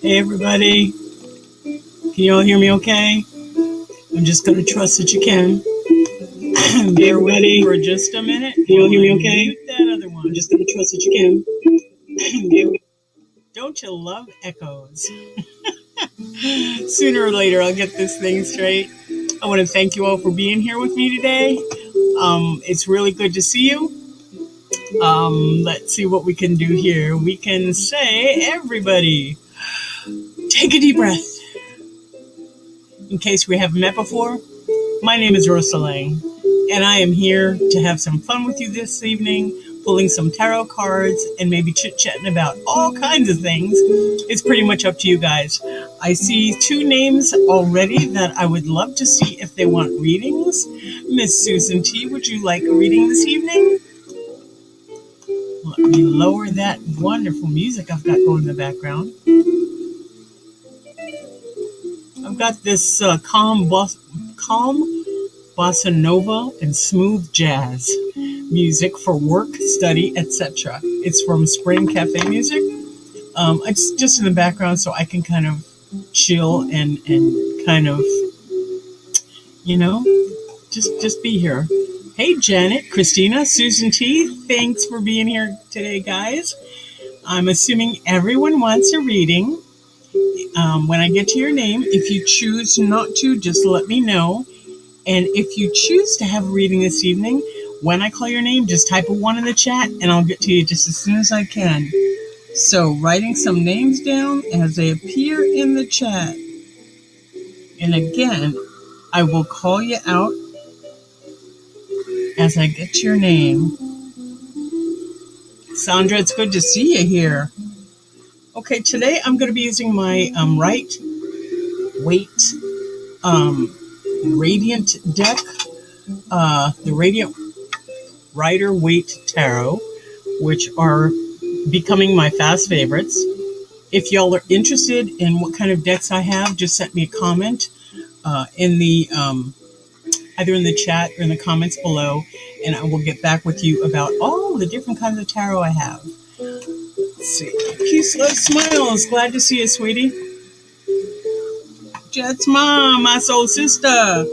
Hey everybody, can you all hear me okay? I'm just going to trust that you can. Bear with me for just a minute. Can you all hear me okay? Mute that other one. I'm just going to trust that you can. Don't you love echoes? Sooner or later I'll get this thing straight. I want to thank you all for being here with me today. It's really good to see you. Let's see what we can do here. We can say, everybody, take a deep breath. In case we haven't met before, my name is Rosa Lang, and I am here to have some fun with you this evening, pulling some tarot cards and maybe chit-chatting about all kinds of things. It's pretty much up to you guys. I see 2 names already that I would love to see if they want readings. Miss Susan T., would you like a reading this evening? Let me lower that wonderful music I've got going in the background. I've got this calm bossa nova and smooth jazz music for work, study, etc. It's from Spring Cafe Music. It's just in the background so I can kind of chill and kind of, just be here. Hey, Janet, Christina, Susan T., thanks for being here today, guys. I'm assuming everyone wants a reading. When I get to your name, if you choose not to, just let me know. And if you choose to have a reading this evening, when I call your name, just type a 1 in the chat and I'll get to you just as soon as I can. So, writing some names down as they appear in the chat. And again, I will call you out as I get your name. Sandra, it's good to see you here. Okay, today I'm going to be using my right weight Radiant deck, the Radiant Rider Waite Tarot, which are becoming my fast favorites. If y'all are interested in what kind of decks I have, just send me a comment in the either in the chat or in the comments below, and I will get back with you about all the different kinds of tarot I have. Let's see. Peace, love, smiles. Glad to see you, sweetie. Jet's mom, my soul sister.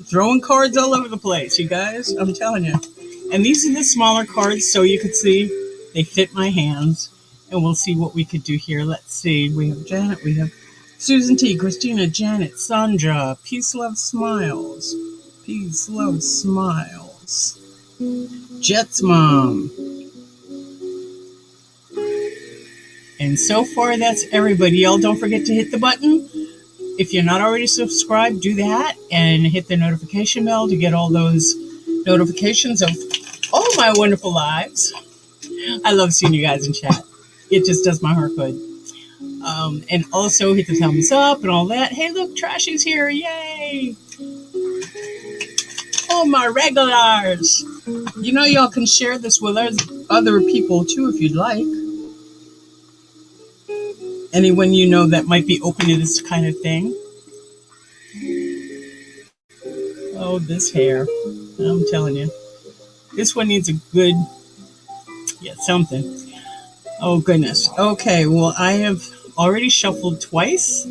Throwing cards all over the place, you guys. I'm telling you. And these are the smaller cards, so you can see they fit my hands. And we'll see what we could do here. Let's see. We have Janet. We have Susan T., Christina, Janet, Sandra. Peace, love, smiles. Peace, love, smiles. Jet's mom. And so far, that's everybody. Y'all don't forget to hit the button. If you're not already subscribed, do that and hit the notification bell to get all those notifications of all my wonderful lives. I love seeing you guys in chat. It just does my heart good. And also hit the thumbs up and all that. Hey, look, Trashy's here. Yay! Oh, my regulars. You know, y'all can share this with other people, too, if you'd like. Anyone you know that might be open to this kind of thing. Oh, this hair. I'm telling you. This one needs a good, something. Oh, goodness. Okay, well, I have already shuffled twice.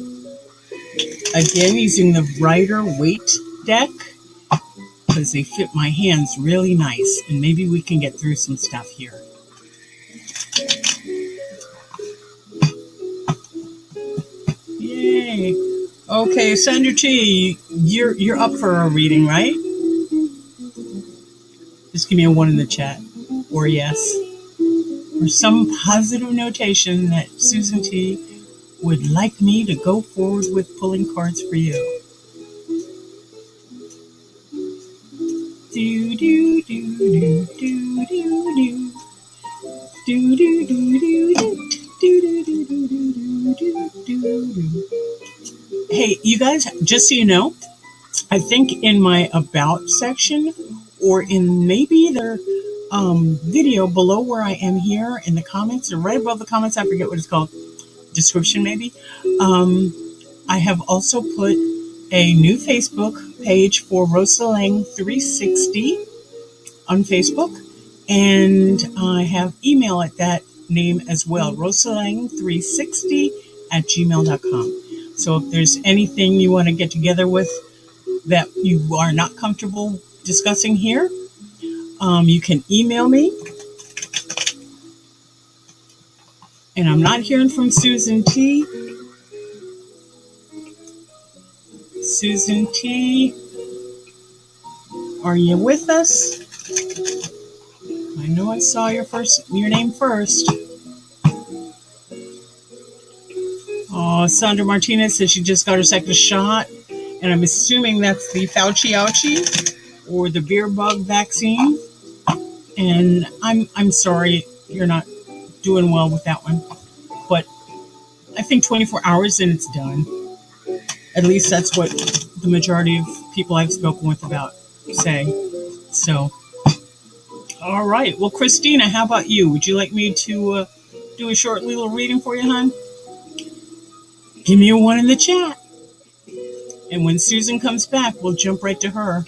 Again, using the Rider Waite deck. Because they fit my hands really nice. And maybe we can get through some stuff here. Yay. Okay, Sandra T., you're up for a reading, right? Just give me a 1 in the chat. Or yes. Or some positive notation that Susan T. would like me to go forward with pulling cards for you. Do do do do do do do. Do do do do do do do do do do do. Hey, you guys, just so you know, I think in my About section or in maybe their video below where I am here in the comments or right above the comments, I forget what it's called, description maybe, I have also put a new Facebook page for Rosa Lang 360 on Facebook, and I have email at that name as well, rosalang360 untitled.chapter@gmail.com. So if there's anything you want to get together with that you are not comfortable discussing here, you can email me. And I'm not hearing from Susan T. Susan T, are you with us? I know I saw your name first. Oh, Sandra Martinez says she just got her second shot, and I'm assuming that's the Fauci ouchie or the beer bug vaccine. And I'm sorry you're not doing well with that one, but I think 24 hours and it's done. At least that's what the majority of people I've spoken with about say. So, all right. Well, Christina, how about you? Would you like me to do a short little reading for you, hon? Give me a 1 in the chat. And when Susan comes back, we'll jump right to her.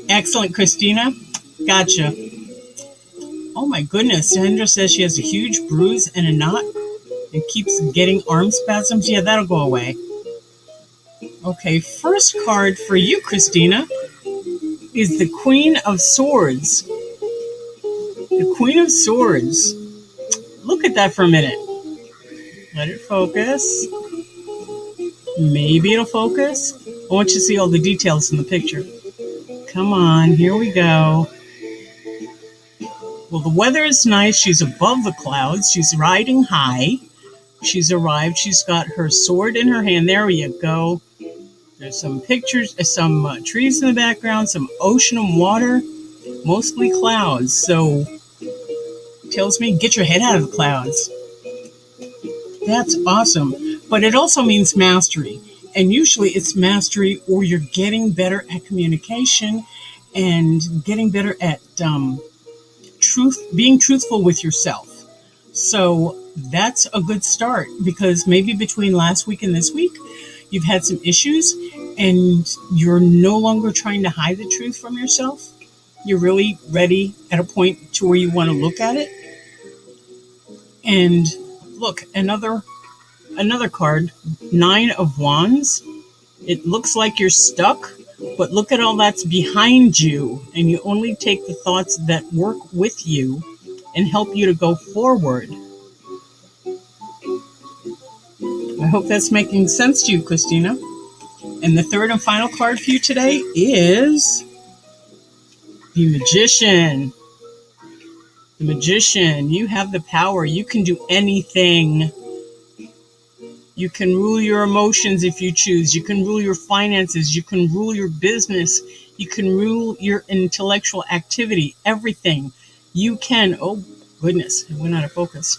Excellent, Christina. Gotcha. Oh my goodness. Sandra says she has a huge bruise and a knot and keeps getting arm spasms. Yeah, that'll go away. Okay, first card for you, Christina, is the Queen of Swords. The Queen of Swords. Look at that for a minute. Let it focus. Maybe it'll focus. I want you to see all the details in the picture. Come on, here we go. Well, the weather is nice. She's above the clouds. She's riding high. She's arrived. She's got her sword in her hand. There you go. There's some pictures, some trees in the background, some ocean and water, mostly clouds. So, tells me, get your head out of the clouds. That's awesome. But it also means mastery. And usually it's mastery, or you're getting better at communication and getting better at being truthful with yourself. So that's a good start, because maybe between last week and this week, you've had some issues and you're no longer trying to hide the truth from yourself. You're really ready at a point to where you want to look at it. And look, another card, 9 of Wands. It looks like you're stuck, but look at all that's behind you, and you only take the thoughts that work with you and help you to go forward. I hope that's making sense to you, Christina. And the third and final card for you today is the Magician. The Magician, you have the power. You can do anything. You can rule your emotions if you choose. You can rule your finances. You can rule your business. You can rule your intellectual activity. Everything. You can, oh goodness, it went out of focus.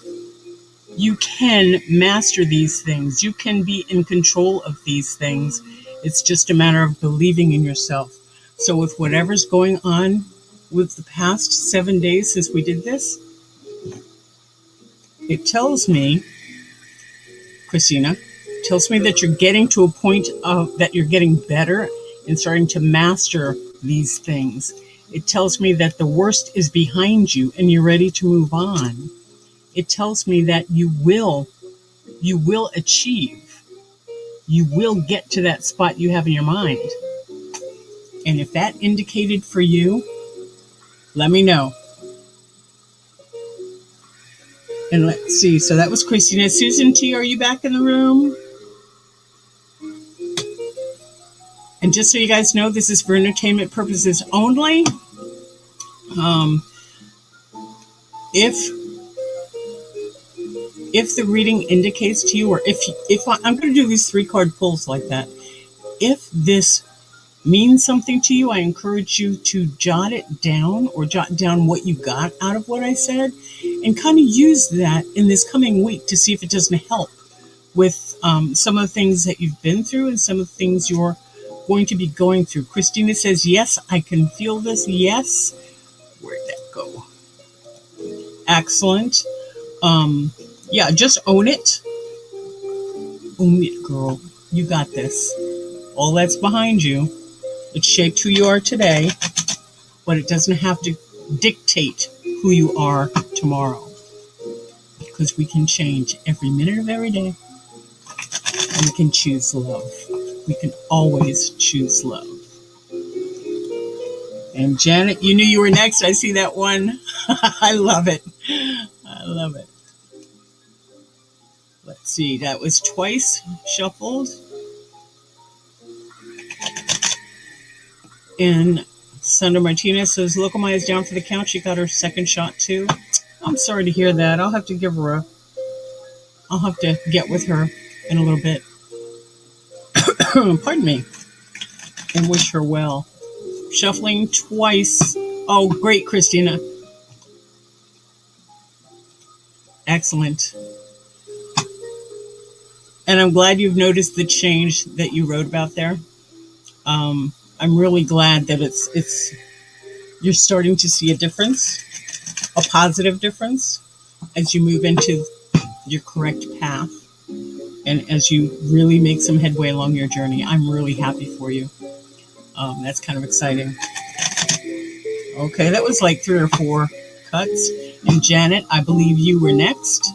You can master these things. You can be in control of these things. It's just a matter of believing in yourself. So with whatever's going on with the past 7 days since we did this, it tells me, Christina, tells me that you're getting to a point of that you're getting better and starting to master these things. It tells me that the worst is behind you and you're ready to move on. It tells me that you will achieve. You will get to that spot you have in your mind. And if that indicated for you, let me know. And let's see. So that was Christina. Susan T, are you back in the room? And just so you guys know, this is for entertainment purposes only. If the reading indicates to you, or if I'm going to do these 3-card pulls like that, if this means something to you, I encourage you to jot it down, or jot down what you got out of what I said, and kind of use that in this coming week to see if it doesn't help with some of the things that you've been through and some of the things you're going to be going through. Christina says, yes, I can feel this. Yes. Where'd that go? Excellent. Yeah, just own it. Own it, girl. You got this. All that's behind you. It shaped who you are today, but it doesn't have to dictate who you are tomorrow. because we can change every minute of every day, and we can choose love. We can always choose love. And Janet, you knew you were next. I see that one. I love it. I love it. Let's see. That was twice shuffled. And Sandra Martinez says, Locomai is down for the count. She got her second shot too. I'm sorry to hear that. I'll have to get with her in a little bit. Pardon me. And wish her well. Shuffling twice. Oh, great, Christina. Excellent. And I'm glad you've noticed the change that you wrote about there. I'm really glad that you're starting to see a difference, a positive difference, as you move into your correct path and as you really make some headway along your journey. I'm really happy for you. That's kind of exciting. Okay, that was like 3 or 4 cuts. And Janet, I believe you were next.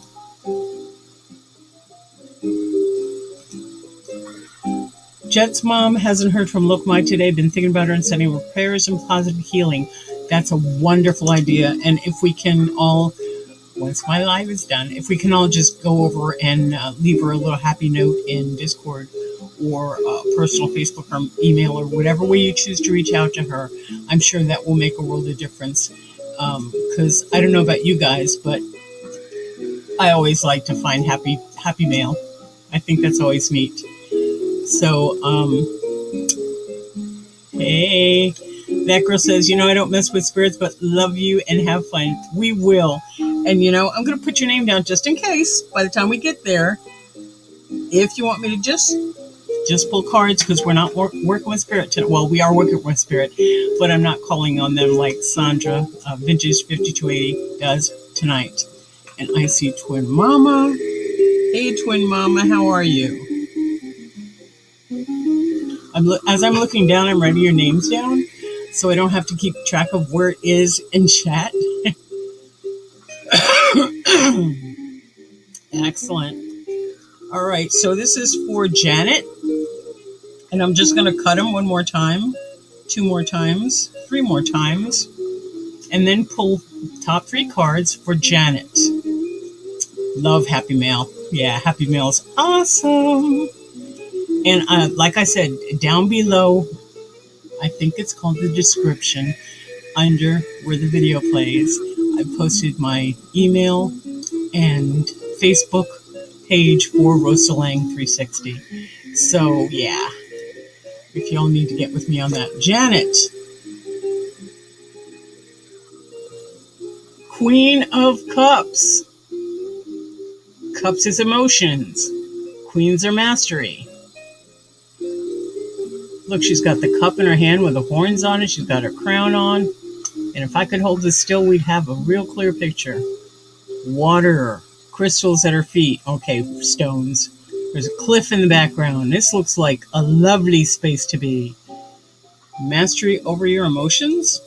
Jet's mom hasn't heard from Lokmai today. Been thinking about her and sending her prayers and positive healing. That's a wonderful idea. And if we can all, once my live is done, if we can all just go over and leave her a little happy note in Discord or personal Facebook or email or whatever way you choose to reach out to her, I'm sure that will make a world of difference. Because I don't know about you guys, but I always like to find happy mail. I think that's always neat. So, hey, that girl says, I don't mess with spirits, but love you and have fun. We will. And, I'm going to put your name down just in case by the time we get there. If you want me to just pull cards, because we're not working with spirit today. Well, we are working with spirit, but I'm not calling on them like Sandra, Vintage 5280 does tonight. And I see Twin Mama. Hey, Twin Mama, how are you? As I'm looking down, I'm writing your names down, so I don't have to keep track of where it is in chat. Excellent. All right, so this is for Janet, and I'm just going to cut them 1 more time, 2 more times, 3 more times, and then pull top 3 cards for Janet. Love Happy Mail. Yeah, Happy Mail is awesome. And like I said, down below, I think it's called the description, under where the video plays, I posted my email and Facebook page for Rosalang 360. So, yeah, if y'all need to get with me on that. Janet, Queen of Cups. Cups is emotions. Queens are mastery. Look, she's got the cup in her hand with the horns on it. She's got her crown on. And if I could hold this still, we'd have a real clear picture. Water, crystals at her feet. Okay, stones. There's a cliff in the background. This looks like a lovely space to be. Mastery over your emotions?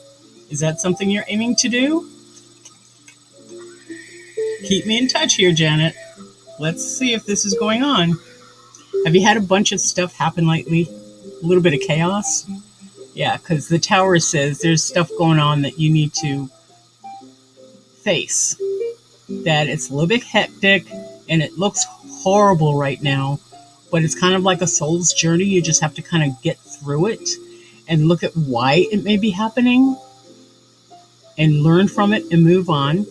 Is that something you're aiming to do? Keep me in touch here, Janet. Let's see if this is going on. Have you had a bunch of stuff happen lately? A little bit of chaos? Yeah, because the tower says there's stuff going on that you need to face. That it's a little bit hectic and it looks horrible right now, but it's kind of like a soul's journey. You just have to kind of get through it and look at why it may be happening and learn from it and move on.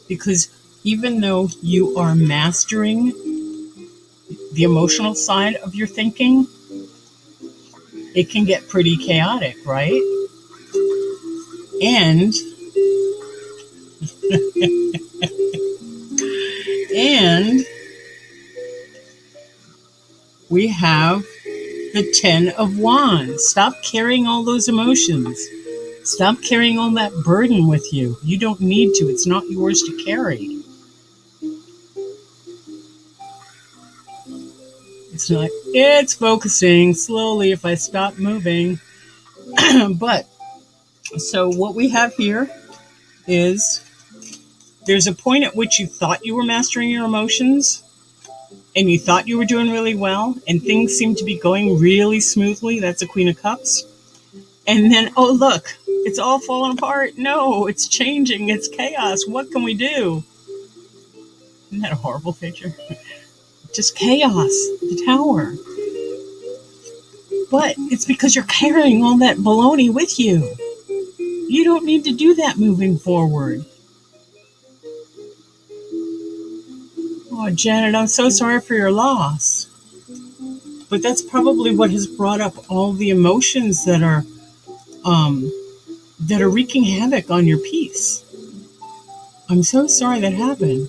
Because even though you are mastering the emotional side of your thinking, it can get pretty chaotic, right? And and we have the 10 of Wands. Stop carrying all those emotions. Stop carrying all that burden with you. You don't need to. It's not yours to carry. It's focusing slowly if I stop moving. But, so what we have here is There's a point at which you thought you were mastering your emotions and you thought you were doing really well and things seem to be going really smoothly. That's a Queen of Cups. And then, oh, look, it's all falling apart. No, it's changing. It's chaos. What can we do? Isn't that a horrible picture? Just chaos. The Tower. But it's because you're carrying all that baloney with you. You don't need to do that moving forward. Oh, Janet, I'm so sorry for your loss. But that's probably what has brought up all the emotions that are wreaking havoc on your peace. I'm so sorry that happened.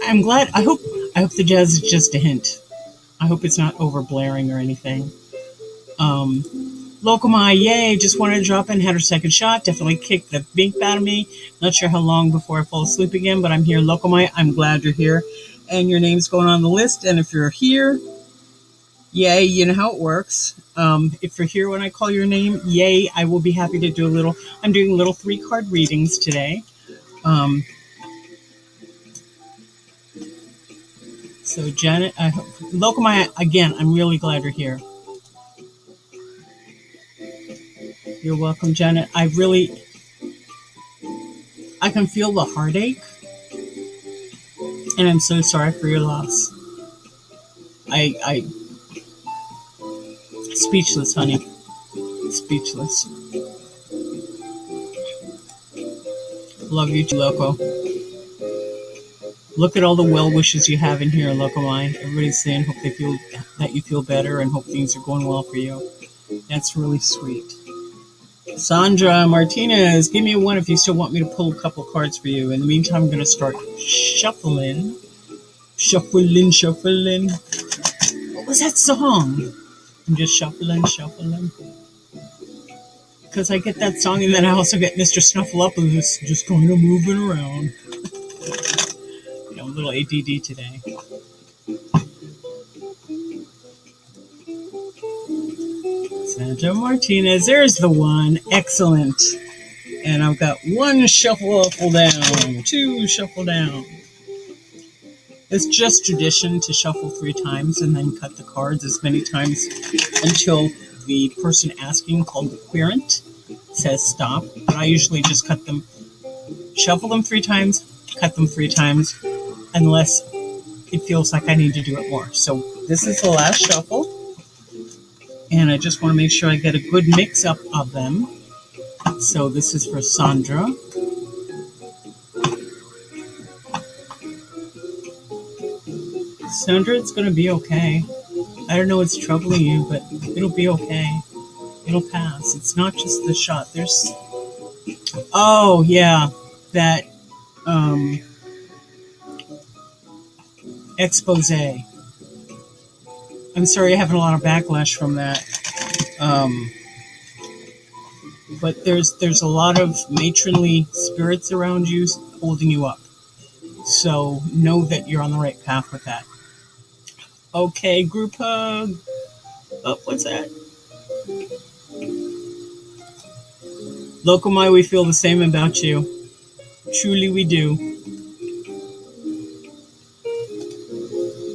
I'm glad. I hope the jazz is just a hint. I hope it's not over blaring or anything. Lokomai, yay, just wanted to drop in, had her second shot, definitely kicked the beak out of me. Not sure how long before I fall asleep again, but I'm here. Lokomai, I'm glad you're here. And your name's going on the list, and if you're here, yay, you know how it works. If you're here when I call your name, yay, I will be happy to do I'm doing little 3-card readings today. So Janet, Lokomai, again, I'm really glad you're here. You're welcome, Janet. I can feel the heartache, and I'm so sorry for your loss. I speechless, honey. Speechless. Love you too, Loco. Look at all the well wishes you have in here, Lokomai. Everybody's saying hope that you feel better and hope things are going well for you. That's really sweet. Sandra Martinez, give me a 1 if you still want me to pull a couple cards for you. In the meantime, I'm going to start shuffling. Shuffling. What was that song? I'm just shuffling. Because I get that song and then I also get Mr. Snuffleupagus just kind of moving around. A little ADD today. Sandra Martinez, there's the one. Excellent. And I've got 1 shuffle down, 2 shuffle down. It's just tradition to shuffle 3 times and then cut the cards as many times until the person asking, called the querent, says stop. But I usually just shuffle them 3 times, cut them 3 times, unless it feels like I need to do it more. So this is the last shuffle. And I just want to make sure I get a good mix-up of them. So this is for Sandra. Sandra, it's going to be okay. I don't know what's troubling you, but it'll be okay. It'll pass. It's not just the shot. Oh, yeah, that expose. I'm sorry you're having a lot of backlash from that. But there's a lot of matronly spirits around you holding you up. So know that you're on the right path with that. Okay, group hug. Oh, what's that? Lokomai, we feel the same about you. Truly we do.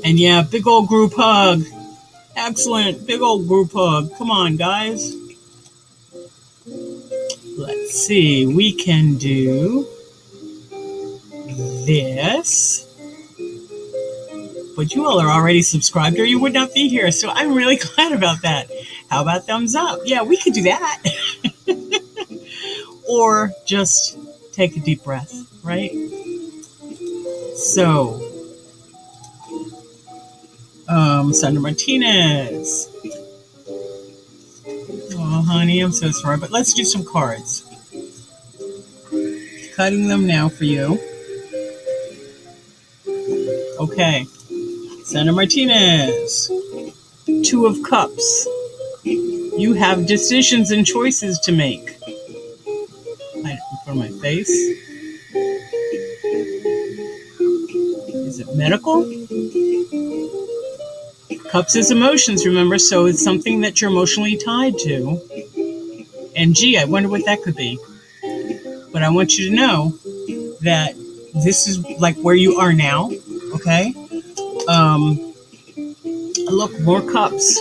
And yeah, big old group hug. Excellent. Big old group hug. Come on, guys. Let's see. We can do this. But you all are already subscribed or you would not be here. So I'm really glad about that. How about thumbs up? Yeah, we could do that. Or just take a deep breath, right? So, Sandra Martinez. Oh, honey, I'm so sorry. But let's do some cards. Cutting them now for you. Okay. Sandra Martinez. 2 of Cups. You have decisions and choices to make. Hide it in front of my face. Is it medical? Cups is emotions, remember, so it's something that you're emotionally tied to. And gee, I wonder what that could be. But I want you to know that this is like where you are now. Okay. Look, more cups.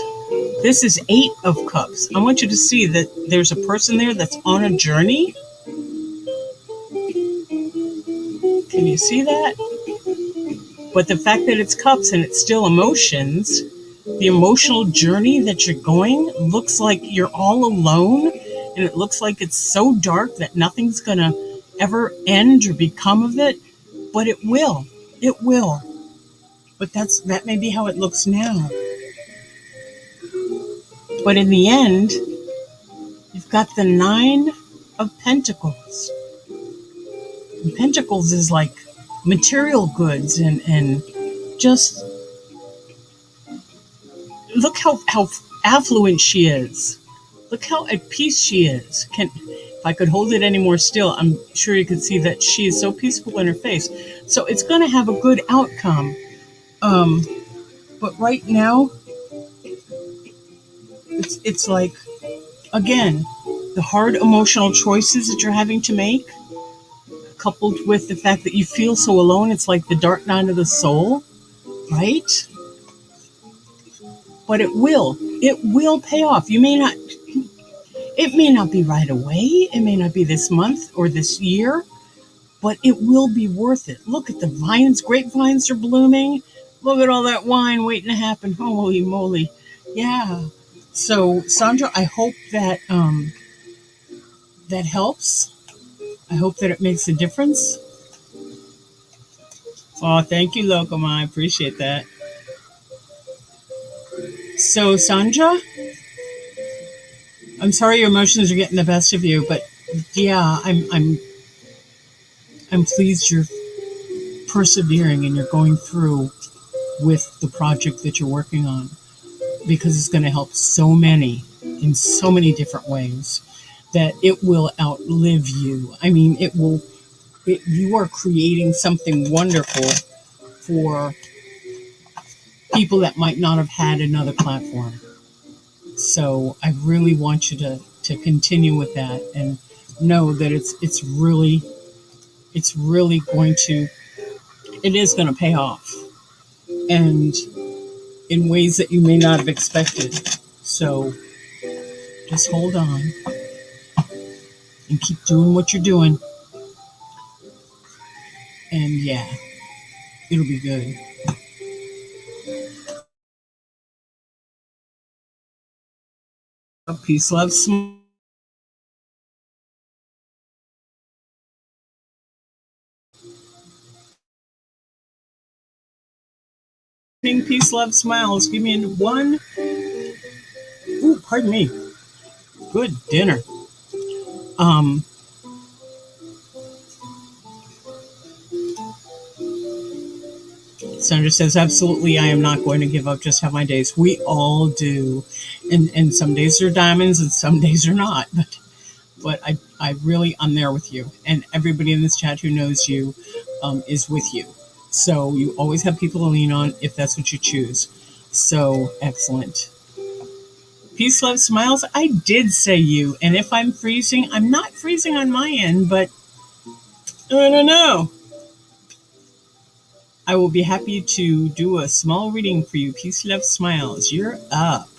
This is 8 of cups. I want you to see that there's a person there that's on a journey. Can you see that? But the fact that it's cups and it's still emotions, the emotional journey that you're going looks like you're all alone, and it looks like it's so dark that nothing's going to ever end or become of it, but it will. It will. But that may be how it looks now. But in the end, you've got the 9 of Pentacles. And Pentacles is like material goods and just look how affluent she is. Look how at peace she is. If I could hold it any more still, I'm sure you could see that she is so peaceful in her face. So it's going to have a good outcome. But right now, it's like, again, the hard emotional choices that you're having to make, coupled with the fact that you feel so alone. It's like the dark night of the soul, right? But it will pay off. It may not be right away. It may not be this month or this year, but it will be worth it. Look at the vines. Grapevines are blooming. Look at all that wine waiting to happen. Holy moly. Yeah. So, Sandra, I hope that that helps. I hope that it makes a difference. Oh, thank you, Lokoma. I appreciate that. So, Sandra, I'm sorry your emotions are getting the best of you, but yeah, I'm pleased you're persevering and you're going through with the project that you're working on, because it's going to help so many in so many different ways that it will outlive you. I mean, you are creating something wonderful for people that might not have had another platform. So I really want you to continue with that and know that it's really going to, it is going to pay off, and in ways that you may not have expected. So just hold on and keep doing what you're doing. And yeah, it'll be good. Peace, love, smile. Peace, love, smiles. Give me one. Ooh, pardon me. Good dinner. Sandra says, absolutely, I am not going to give up, just have my days. We all do. And some days are diamonds and some days are not. But I'm there with you. And everybody in this chat who knows you is with you. So you always have people to lean on if that's what you choose. So excellent. Peace, love, smiles. I did say you. And if I'm freezing, I'm not freezing on my end, but I don't know. I will be happy to do a small reading for you. Peace, love, smiles. You're up.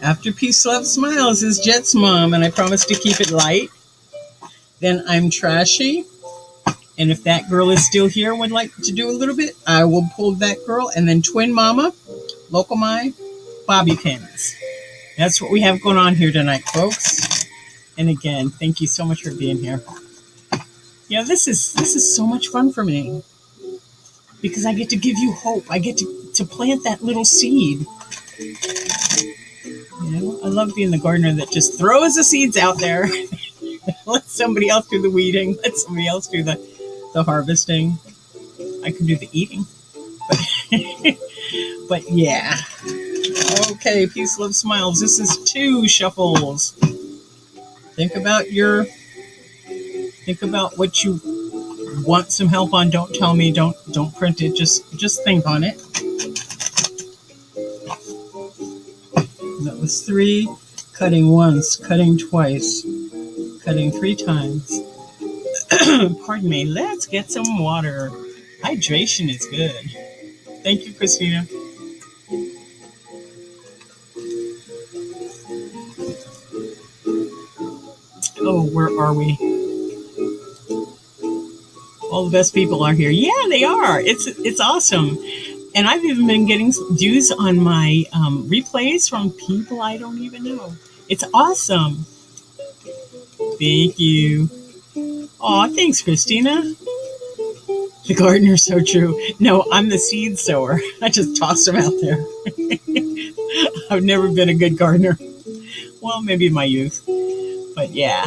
After peace, love, smiles is Jet's mom, and I promise to keep it light. Then I'm Trashy. And if that girl is still here and would like to do a little bit, I will pull that girl. And then Twin Mama, Local Mai, Bobby Pins. That's what we have going on here tonight, folks. And again, thank you so much for being here. Yeah, this is so much fun for me, because I get to give you hope. I get to plant that little seed. You know, I love being the gardener that just throws the seeds out there. Let somebody else do the weeding. Let somebody else do the harvesting. I can do the eating. But yeah. Okay, peace, love, smiles. This is 2 shuffles. Think about what you want some help on. Don't tell me, don't print it. Just think on it. That was 3. Cutting once, cutting twice, cutting 3 times. Pardon me. Let's get some water. Hydration is good. Thank you, Christina. Oh, where are we? All the best people are here. Yeah, they are. It's awesome. And I've even been getting views on my replays from people I don't even know. It's awesome. Thank you. Aw, thanks, Christina. The gardener's so true. No, I'm the seed sower. I just toss them out there. I've never been a good gardener. Well, maybe in my youth. But yeah.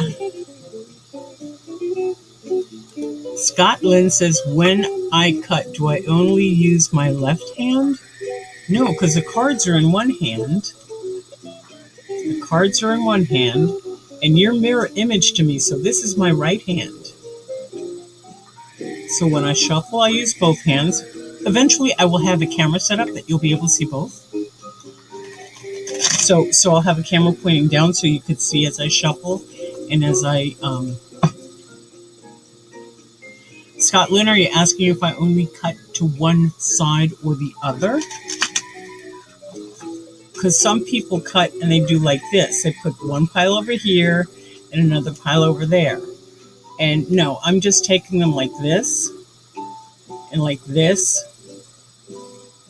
Scotland says, when I cut, do I only use my left hand? No, because the cards are in one hand. The cards are in one hand. And you're mirror image to me, so this is my right hand. So when I shuffle, I use both hands. Eventually, I will have a camera set up that you'll be able to see both. So I'll have a camera pointing down so you could see as I shuffle and as I... Scott Lynn, are you asking if I only cut to one side or the other? Because some people cut and they do like this. They put one pile over here and another pile over there. And no, I'm just taking them like this, and like this,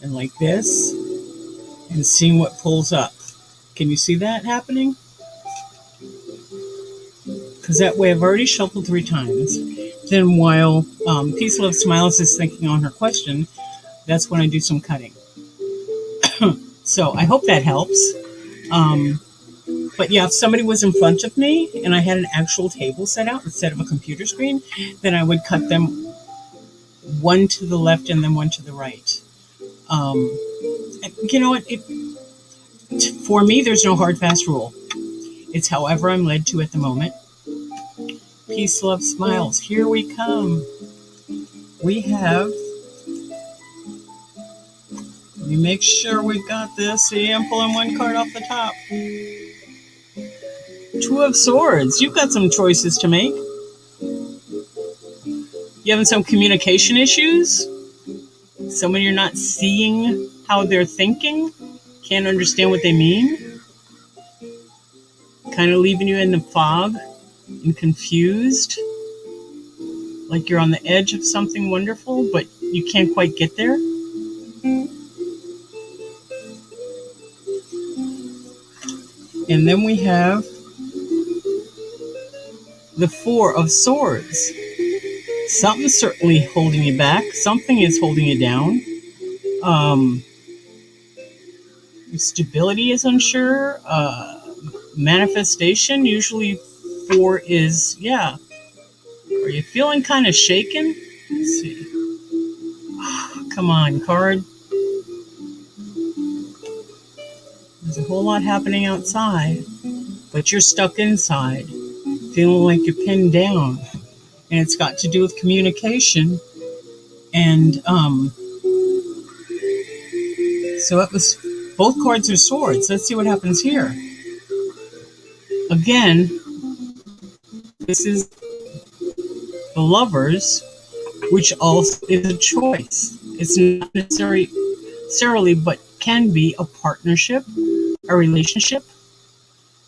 and like this, and seeing what pulls up. Can you see that happening? Because that way I've already shuffled 3 times. Then while Peace, Love, Smiles is thinking on her question, that's when I do some cutting. So I hope that helps. But yeah, if somebody was in front of me and I had an actual table set out instead of a computer screen, then I would cut them one to the left and then one to the right. You know what? For me, there's no hard, fast rule. It's however I'm led to at the moment. Peace, Love, Smiles. Here we come. We have... Let me make sure we got this. See, I'm pulling one card off the top. 2 of Swords. You've got some choices to make. You having some communication issues? Someone you're not seeing how they're thinking? Can't understand what they mean? Kind of leaving you in the fog and confused? Like you're on the edge of something wonderful, but you can't quite get there? And then we have the 4 of Swords. Something's certainly holding you back. Something is holding you down. Stability is unsure. Manifestation, usually 4 is, yeah. Are you feeling kind of shaken? Let's see. Come on, card. There's a whole lot happening outside, but you're stuck inside, feeling like you're pinned down. And it's got to do with communication. And so it was, both cards are Swords. Let's see what happens here. Again, this is the Lovers, which also is a choice. It's not necessarily, but can be a partnership, a relationship.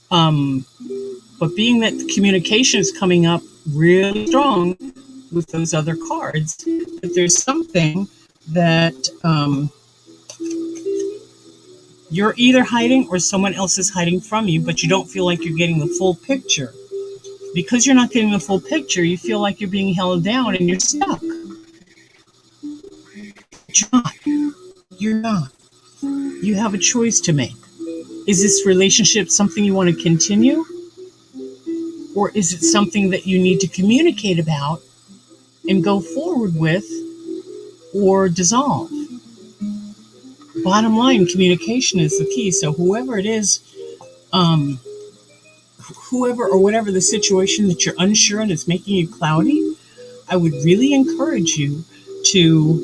But being that the communication is coming up really strong with those other cards, that there's something that you're either hiding or someone else is hiding from you, but you don't feel like you're getting the full picture. Because you're not getting the full picture, you feel like you're being held down and you're stuck. But you're not. You're not. You have a choice to make. Is this relationship something you want to continue? Or is it something that you need to communicate about and go forward with or dissolve? Bottom line, communication is the key. So whoever it is, whoever or whatever the situation that you're unsure and it's making you cloudy, I would really encourage you to,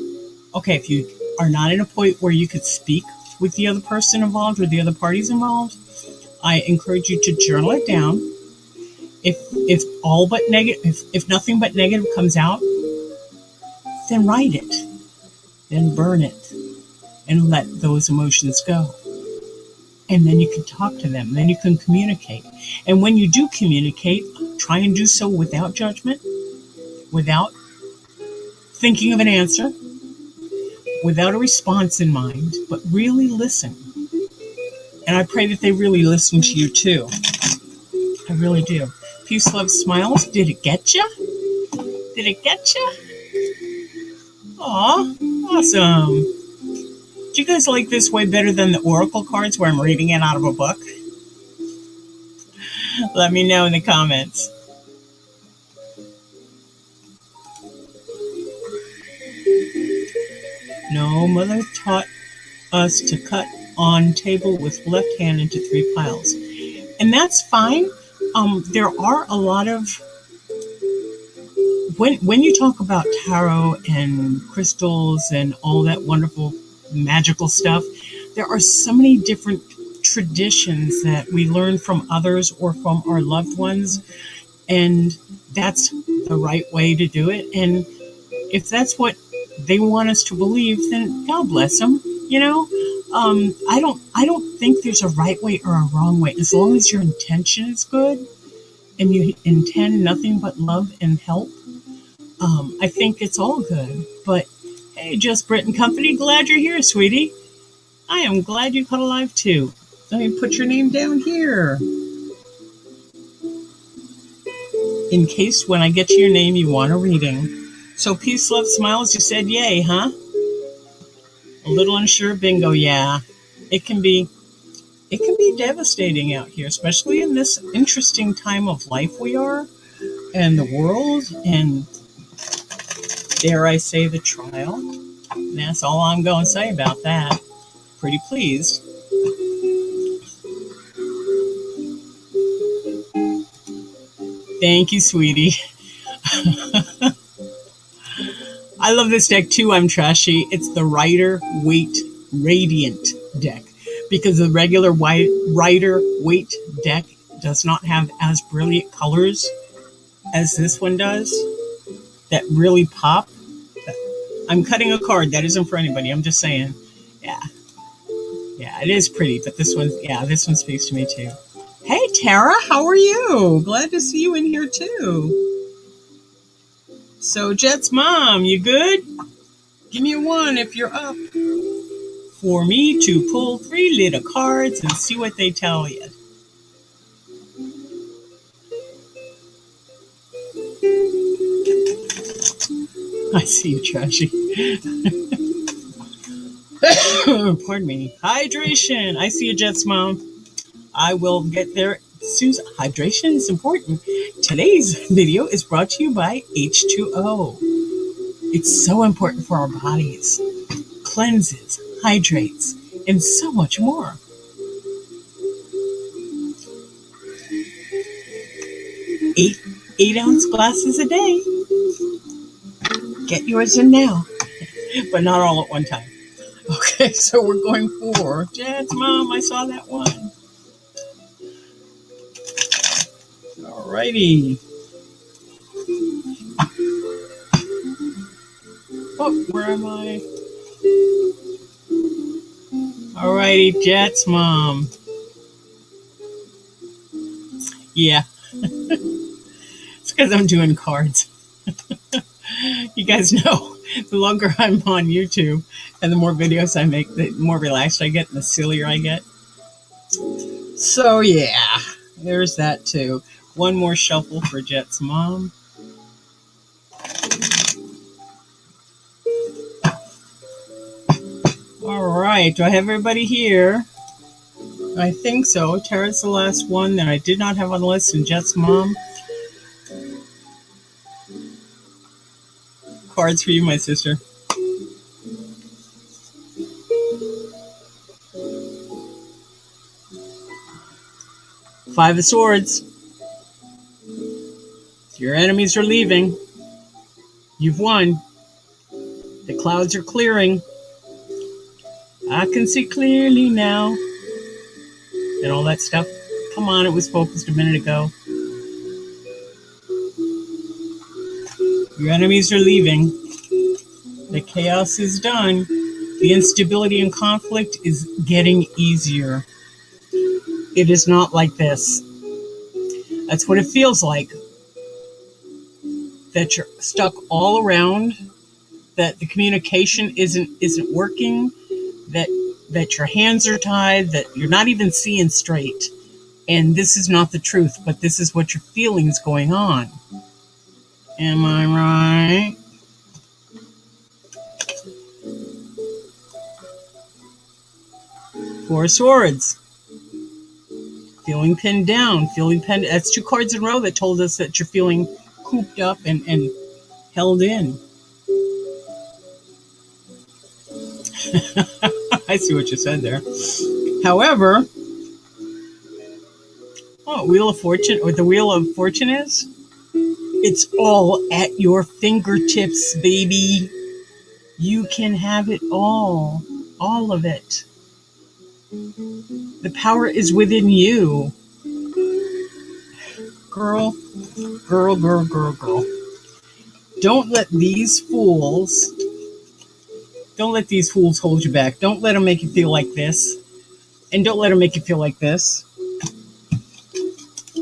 okay, if you are not in a point where you could speak with the other person involved or the other parties involved, I encourage you to journal it down. If all but negative, if nothing but negative comes out, then write it, then burn it, and let those emotions go. And then you can talk to them, then you can communicate. And when you do communicate, try and do so without judgment, without thinking of an answer, without a response in mind, but really listen. And I pray that they really listen to you too. I really do. Peace, love, smiles. Did it get you? Did it get you? Aw, awesome. Do you guys like this way better than the oracle cards where I'm reading it out of a book? Let me know in the comments. No, mother taught us to cut on table with left hand into 3 piles. And that's fine. There are a lot of, when you talk about tarot and crystals and all that wonderful magical stuff, there are so many different traditions that we learn from others or from our loved ones, and that's the right way to do it. And if that's what they want us to believe, then God bless them. You know, I don't think there's a right way or a wrong way, as long as your intention is good and you intend nothing but love and help. I think it's all good. But hey, Just Brit and Company, glad you're here, sweetie. I am glad you caught alive too. Let me put your name down here, in case when I get to your name you want a reading. So peace, love, smiles, you said yay, huh? A little unsure, bingo, yeah. It can be devastating out here, especially in this interesting time of life we are, and the world, and dare I say the trial. And that's all I'm going to say about that. Pretty pleased. Thank you, sweetie. I love this deck too, I'm trashy. It's the Rider Waite Radiant deck, because the regular Rider Waite deck does not have as brilliant colors as this one does that really pop. I'm cutting a card. That isn't for anybody. I'm just saying. Yeah, it is pretty, but this one speaks to me too. Hey, Tara, how are you? Glad to see you in here too. So, Jet's mom, you good? Give me a 1 if you're up. For me to pull 3 little cards and see what they tell you. I see you, Trashy. Pardon me. Hydration. I see you, Jet's mom. I will get there soon. Hydration is important. Today's video is brought to you by H2O. It's so important for our bodies. Cleanses, hydrates, and so much more. Eight ounce glasses a day. Get yours in now, but not all at one time. Okay, so we're going for Jet's mom. I saw that one. Alrighty. Oh, where am I? Alrighty, Jet's mom. Yeah. It's because I'm doing cards. You guys know, the longer I'm on YouTube and the more videos I make, the more relaxed I get and the sillier I get. So yeah, there's that too. One more shuffle for Jet's mom. All right, do I have everybody here? I think so. Tara's the last one that I did not have on the list, and Jet's mom. Cards for you, my sister. Five of Swords. Your enemies are leaving. You've won. The clouds are clearing. I can see clearly now. And all that stuff. Come on, it was focused a minute ago. Your enemies are leaving. The chaos is done. The instability and conflict is getting easier. It is not like this. That's what it feels like. That you're stuck all around, that the communication isn't working, that your hands are tied, that you're not even seeing straight. And this is not the truth, but this is what you're feeling is going on. Am I right? Four of Swords. Feeling pinned down, that's 2 cards in a row that told us that you're feeling cooped up and held in. I see what you said there. However, Wheel of Fortune, or the Wheel of Fortune is? It's all at your fingertips, baby. You can have it all of it. The power is within you. Girl. Don't let these fools hold you back. Don't let them make you feel like this. And don't let them make you feel like this.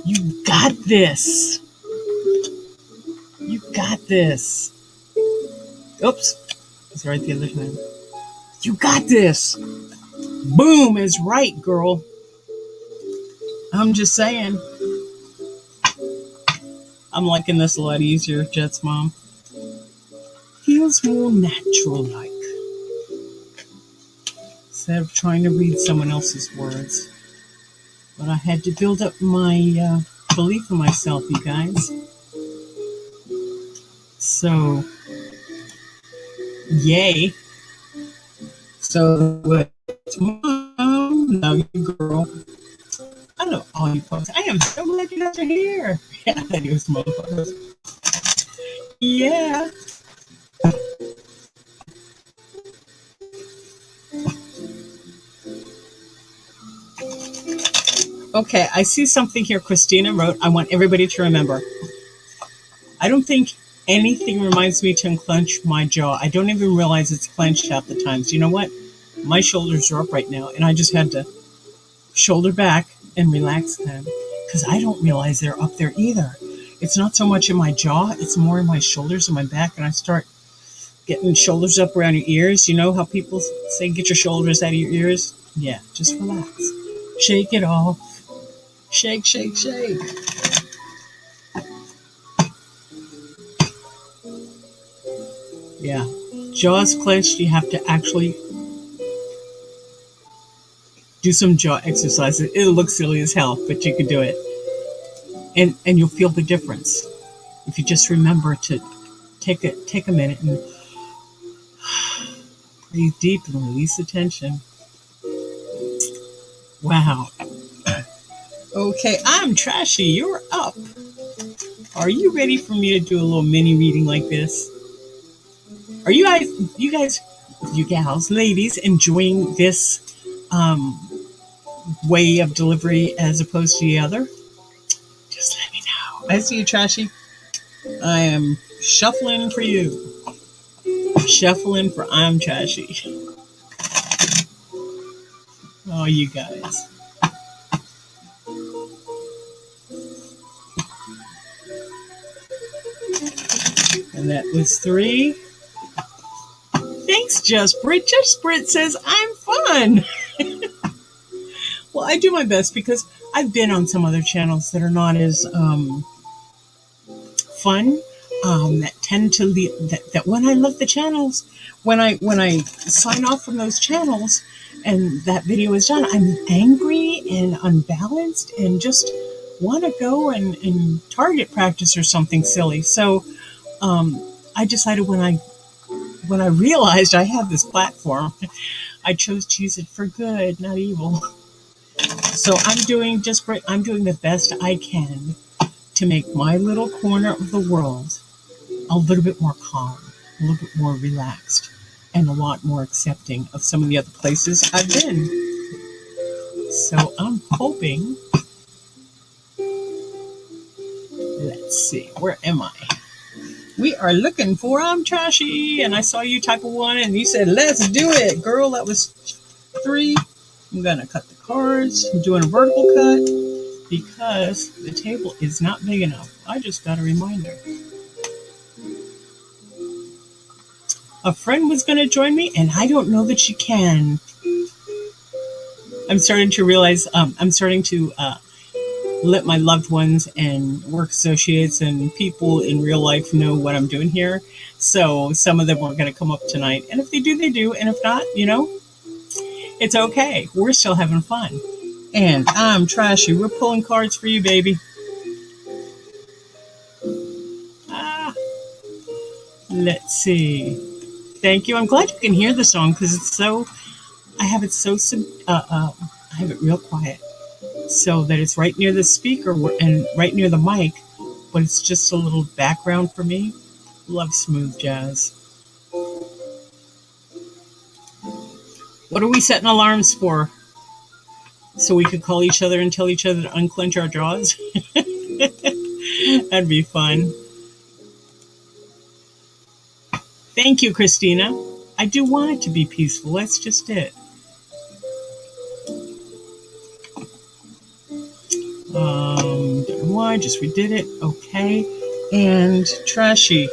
You got this. You got this. Oops. Let's write the other time. You got this. Boom is right, girl. I'm just saying. I'm liking this a lot easier, Jet's mom. Feels more natural-like. Instead of trying to read someone else's words. But I had to build up my belief in myself, you guys. So, yay. So, Mom, love you, girl. I know all you folks. I am so glad you guys are here. Yeah, I thought you was motherfuckers. Yeah. Okay, I see something here Christina wrote. I want everybody to remember. I don't think anything reminds me to unclench my jaw. I don't even realize it's clenched half the times. You know what? My shoulders are up right now, and I just had to shoulder back and relax them because I don't realize they're up there either. It's not so much in my jaw, it's more in my shoulders and my back, and I start getting shoulders up around your ears. You know how people say get your shoulders out of your ears? Yeah, just relax. Shake it off. Shake, shake, shake. Yeah, jaws clenched, you have to actually do some jaw exercises. It'll look silly as hell, but you can do it. And you'll feel the difference. If you just remember to take a minute and breathe deep and release the tension. Wow. Okay, I'm Trashy. You're up. Are you ready for me to do a little mini reading like this? Are you gals, ladies, enjoying this way of delivery as opposed to the other? Just let me know. I see you, Trashy. I am shuffling for you. Shuffling for I'm Trashy. Oh, you guys. And that was 3. Thanks, Just Brit. Just Brit says, I'm fun. Well, I do my best because I've been on some other channels that are not as fun. That tend to leave, that when I love the channels, when I sign off from those channels and that video is done, I'm angry and unbalanced and just want to go and target practice or something silly. So I decided when I realized I had this platform, I chose to use it for good, not evil. So I'm doing the best I can to make my little corner of the world a little bit more calm, a little bit more relaxed, and a lot more accepting of some of the other places I've been. So I'm hoping see. Where am I? We are looking for I'm Trashy. And I saw you type a 1 and you said, let's do it. Girl, that was 3. I'm going to cut the cards. I'm doing a vertical cut because the table is not big enough. I just got a reminder. A friend was going to join me, and I don't know that she can. I'm starting to realize, I'm starting to let my loved ones and work associates and people in real life know what I'm doing here. So some of them are going to come up tonight. And if they do, they do. And if not, it's okay. We're still having fun. And I'm Trashy. We're pulling cards for you, baby. Let's see. Thank you. I'm glad you can hear the song because it's so, I have it so, I have it real quiet so that it's right near the speaker and right near the mic, but it's just a little background for me. Love smooth jazz. What are we setting alarms for? So we could call each other and tell each other to unclench our jaws? That'd be fun. Thank you, Christina. I do want it to be peaceful. That's just it. Don't know why. Just redid it. Okay. And Trashy.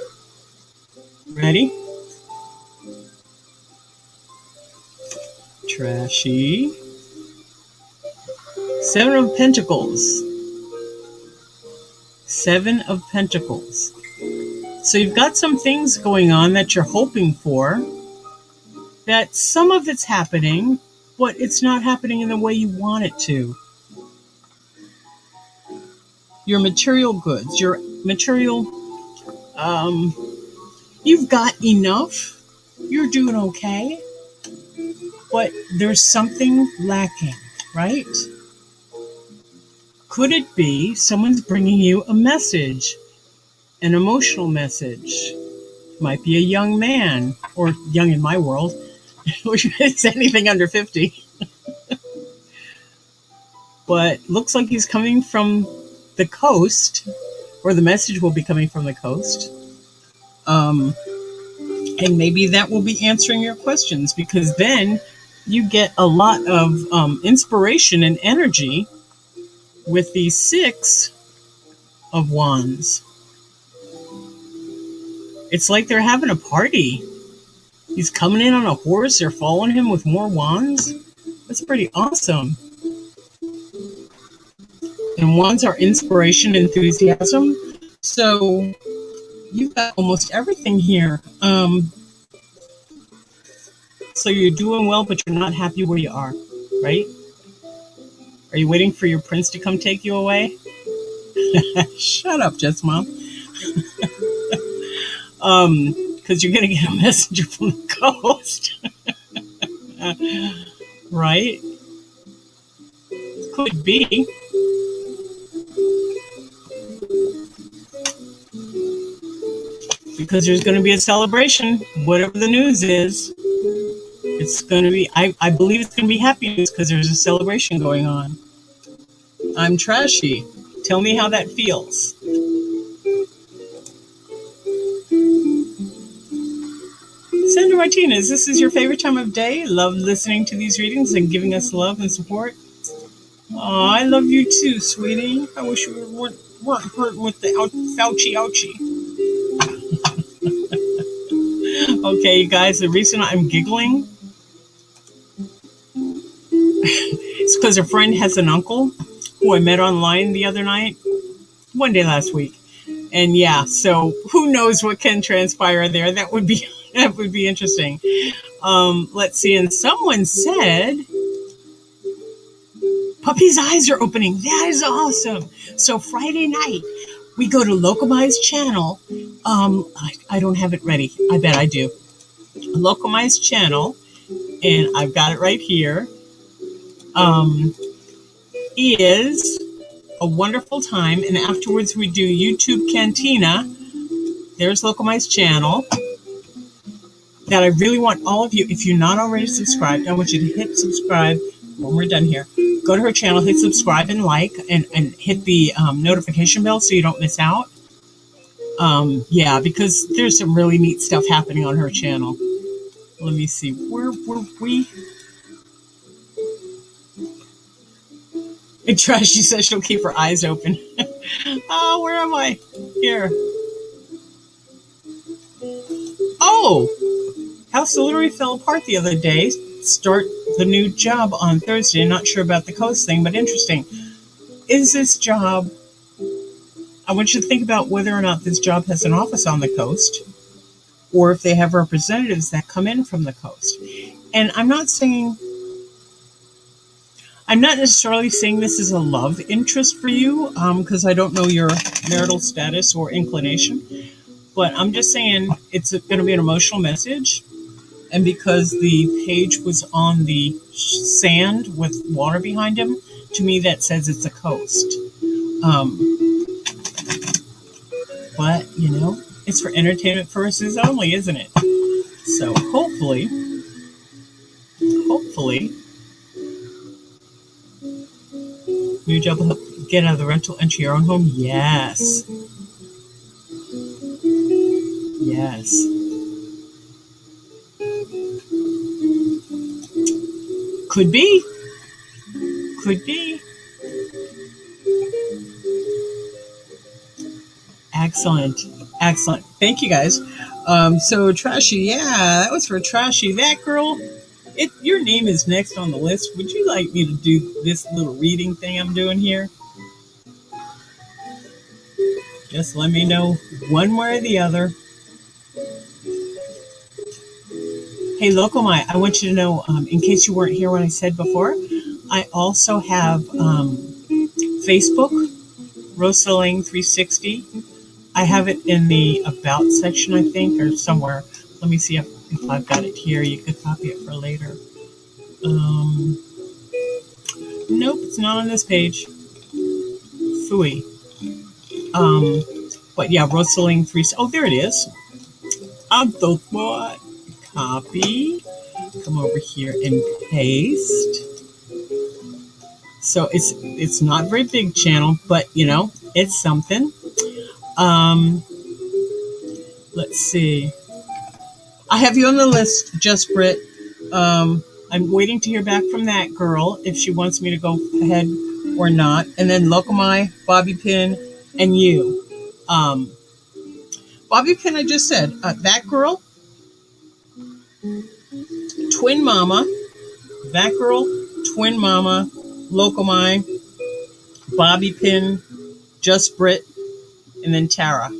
Ready? Trashy. 7 of Pentacles. 7 of Pentacles. So you've got some things going on that you're hoping for, that some of it's happening, but it's not happening in the way you want it to. Your material goods, your material, you've got enough, you're doing okay, but there's something lacking, right? Could it be someone's bringing you a message? An emotional message. Might be a young man, or young in my world, which is anything under 50. But looks like he's coming from the coast, or the message will be coming from the coast. And maybe that will be answering your questions, because then you get a lot of inspiration and energy with the 6 of Wands. It's like they're having a party. He's coming in on a horse. They're following him with more wands. That's pretty awesome. And wands are inspiration, enthusiasm. So you've got almost everything here. So you're doing well, but you're not happy where you are, right? Are you waiting for your prince to come take you away? Shut up, Jess Mom. Because you're going to get a messenger from the coast. Right? Could be. Because there's going to be a celebration, whatever the news is. It's going to be, I believe it's going to be happy news because there's a celebration going on. I'm Trashy. Tell me how that feels. Sandra Martinez, this is your favorite time of day. Love listening to these readings and giving us love and support. Oh, I love you too, sweetie. I wish you weren't hurting with the ouchie. Okay, you guys, the reason I'm giggling is because a friend has an uncle who I met online the other night, one day last week. And yeah, so who knows what can transpire there. That would be interesting. Let's see. And someone said, Puppy's eyes are opening. That is awesome. So Friday night, we go to Localized Channel. I don't have it ready. I bet I do. Localized Channel, and I've got it right here, is a wonderful time. And afterwards, we do YouTube Cantina. There's Localized Channel. That I really want all of you, if you're not already subscribed, I want you to hit subscribe when we're done here. Go to her channel, hit subscribe and like, and hit the notification bell so you don't miss out. Yeah, because there's some really neat stuff happening on her channel. Let me see. Where were we? And Trashy says she'll keep her eyes open. Oh, where am I? Here. Oh! House literally fell apart the other day. Start the new job on Thursday. Not sure about the coast thing, but interesting. Is this job... I want you to think about whether or not this job has an office on the coast, or if they have representatives that come in from the coast. And I'm not necessarily saying this is a love interest for you, because I don't know your marital status or inclination, but I'm just saying it's going to be an emotional message. And because the page was on the sand with water behind him, to me that says it's a coast. But, it's for entertainment purposes only, isn't it? So hopefully, new job will help get out of the rental, enter your own home. Yes. Yes. Could be. Excellent. Thank you, guys. So Trashy, yeah, that was for Trashy. That girl, your name is next on the list. Would you like me to do this little reading thing I'm doing here? Just let me know one way or the other. Hey, Locomai, I want you to know, in case you weren't here when I said before, I also have Facebook, Rosaling360. I have it in the About section, I think, or somewhere. Let me see if I've got it here. You could copy it for later. Nope, it's not on this page. Phooey. But yeah, Rosaling360. Oh, there it is. What? Copy. Come over here and paste. So it's not a very big channel, but it's something. Let's see. I have you on the list, Just Brit. I'm waiting to hear back from that girl if she wants me to go ahead or not. And then Locomai, Bobby Pin, and you. Bobby Pin, I just said. That girl, Twin Mama. That girl, Twin Mama, Locomai, Bobby Pin, Just Brit, and then Tara.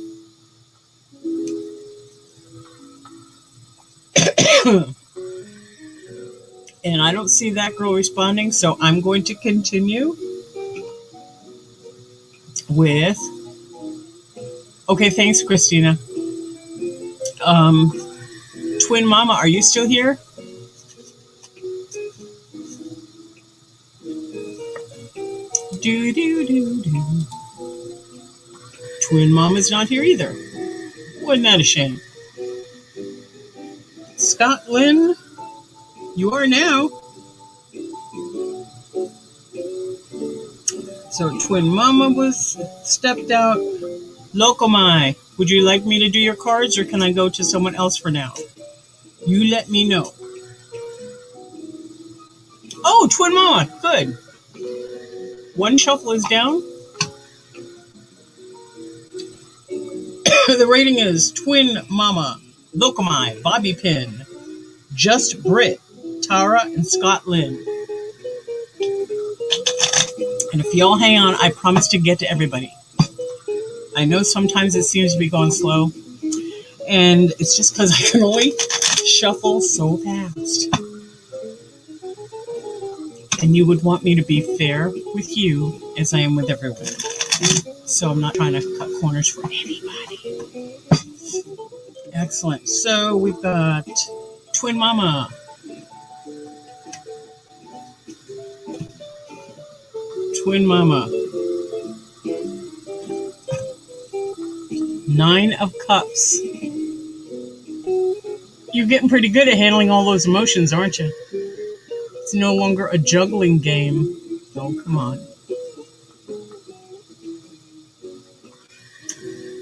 And I don't see that girl responding, so I'm going to continue with... Okay, thanks, Christina. Twin Mama, are you still here? Do. Twin Mama's not here either. Wasn't that a shame? Scotland, you are now. So Twin Mama was stepped out. Locomai, would you like me to do your cards, or can I go to someone else for now? You let me know. Oh, Twin Mama, good. One shuffle is down. The rating is Twin Mama, Locomai, Bobby Pin, Just Brit, Tara, and Scotland. And if y'all hang on, I promise to get to everybody. I know sometimes it seems to be going slow, and it's just because I can only shuffle so fast. And you would want me to be fair with you as I am with everyone. So I'm not trying to cut corners for anybody. Excellent. So we've got Twin Mama. Twin Mama. 9 of Cups. You're getting pretty good at handling all those emotions, aren't you? It's no longer a juggling game. Oh, come on.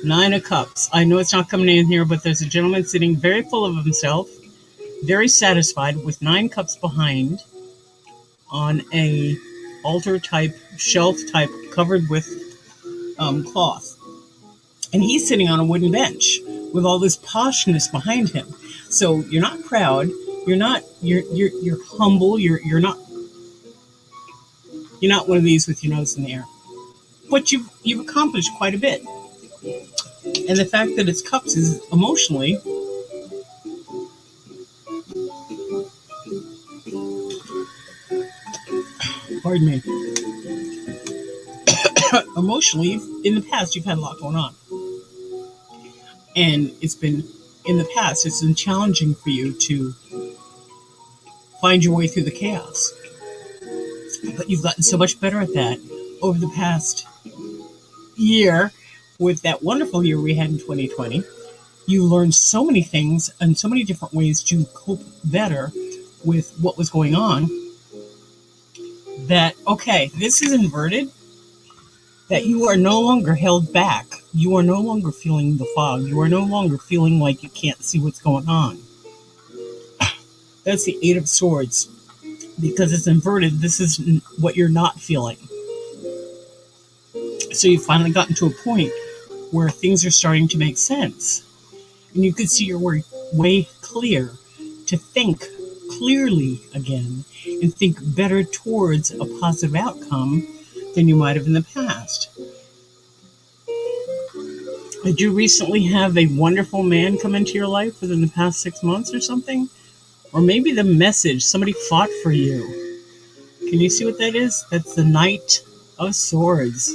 Nine of Cups. I know it's not coming in here, but there's a gentleman sitting very full of himself, very satisfied with 9 cups behind on a altar type, shelf type, covered with cloth. And he's sitting on a wooden bench with all this poshness behind him. So you're not proud. You're not. You're humble. You're not. You're not one of these with your nose in the air. But you've accomplished quite a bit. And the fact that it's cups is emotionally pardon me. Emotionally, in the past, you've had a lot going on. And it's been challenging for you to find your way through the chaos. But you've gotten so much better at that over the past year with that wonderful year we had in 2020. You learned so many things and so many different ways to cope better with what was going on that, okay, this is inverted, that you are no longer held back. You are no longer feeling the fog. You are no longer feeling like you can't see what's going on. That's the Eight of Swords. Because it's inverted, this is what you're not feeling. So you've finally gotten to a point where things are starting to make sense. And you can see your way clear to think clearly again and think better towards a positive outcome than you might have in the past. Did you recently have a wonderful man come into your life within the past 6 months or something? Or maybe the message, somebody fought for you. Can you see what that is? That's the Knight of Swords.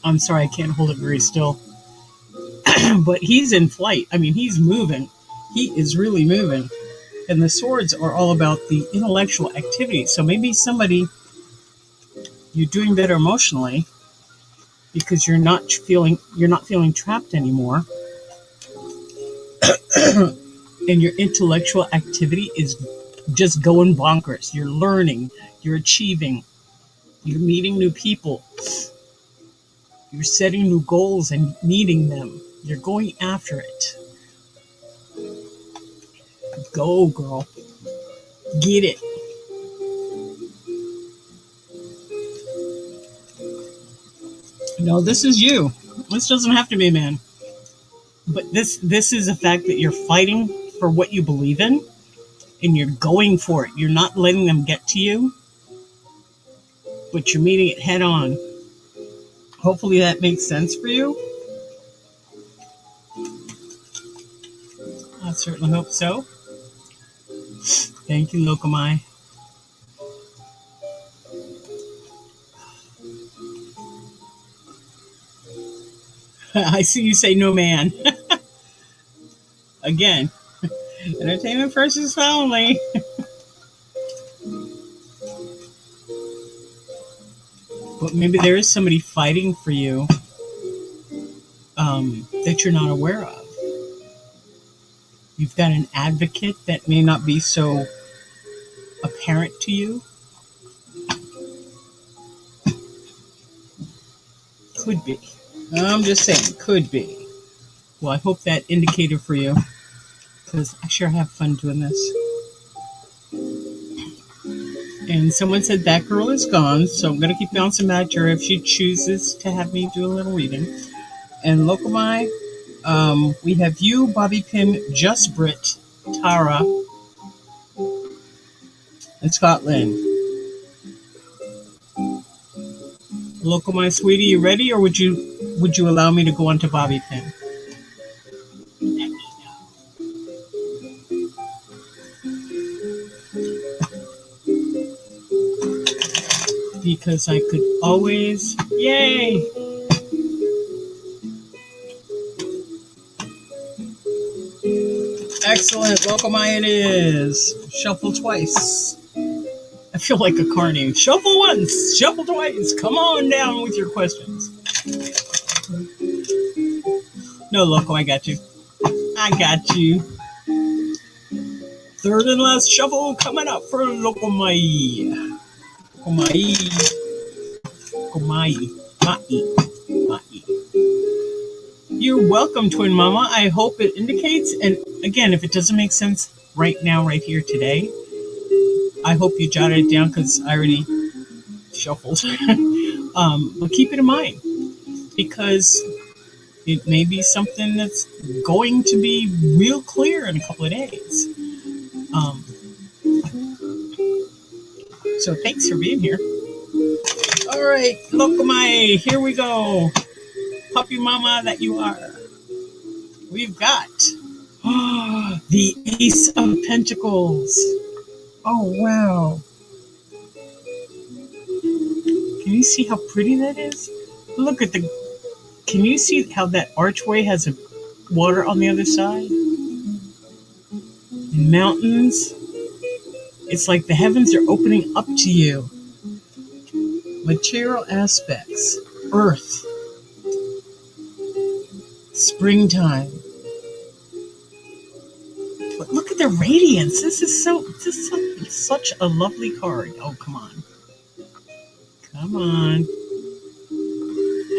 I'm sorry, I can't hold it very still. But he's in flight. I mean, he's moving. He is really moving. And the swords are all about the intellectual activity. So maybe you're doing better emotionally because you're not feeling trapped anymore. And your intellectual activity is just going bonkers. You're learning, you're achieving, you're meeting new people, you're setting new goals and meeting them. You're going after it. Go, girl. Get it. No, this is you. This doesn't have to be a man. But this is a fact that you're fighting for what you believe in, and you're going for it. You're not letting them get to you, but you're meeting it head on. Hopefully that makes sense for you. I certainly hope so. Thank you, Lokomai. I see you say no man. Again, entertainment versus family. But maybe there is somebody fighting for you that you're not aware of. You've got an advocate that may not be so apparent to you. Could be. I'm just saying, could be. Well, I hope that indicated for you, because I sure have fun doing this. And someone said that girl is gone, so I'm going to keep bouncing back to her if she chooses to have me do a little reading. And Lokomai, we have you, Bobby Pin, Just Brit, Tara, and Scotland. Lokomai, sweetie, you ready, or would you allow me to go on to Bobby Pin? Let me know. Because I could always... Yay! Excellent. Lokomai it is. Shuffle twice. I feel like a carny. Shuffle once, shuffle twice. Come on down with your questions. No, Loco, I got you. I got you. Third and last shuffle coming up for Lokomai. Lokomai. Lokomai. You're welcome, Twin Mama. I hope it indicates, and again, if it doesn't make sense right now, right here today, I hope you jotted it down because I already shuffled. But keep it in mind because it may be something that's going to be real clear in a couple of days. Um, so thanks for being here. All right, Lokomai, here we go. Puppy mama that you are. We've got the Ace of Pentacles. Oh, wow. Can you see how pretty that is? Look at the... Can you see how that archway has a water on the other side? And mountains. It's like the heavens are opening up to you. Material aspects. Earth. Springtime. But look at the radiance. This is such a lovely card. Oh, come on. Come on.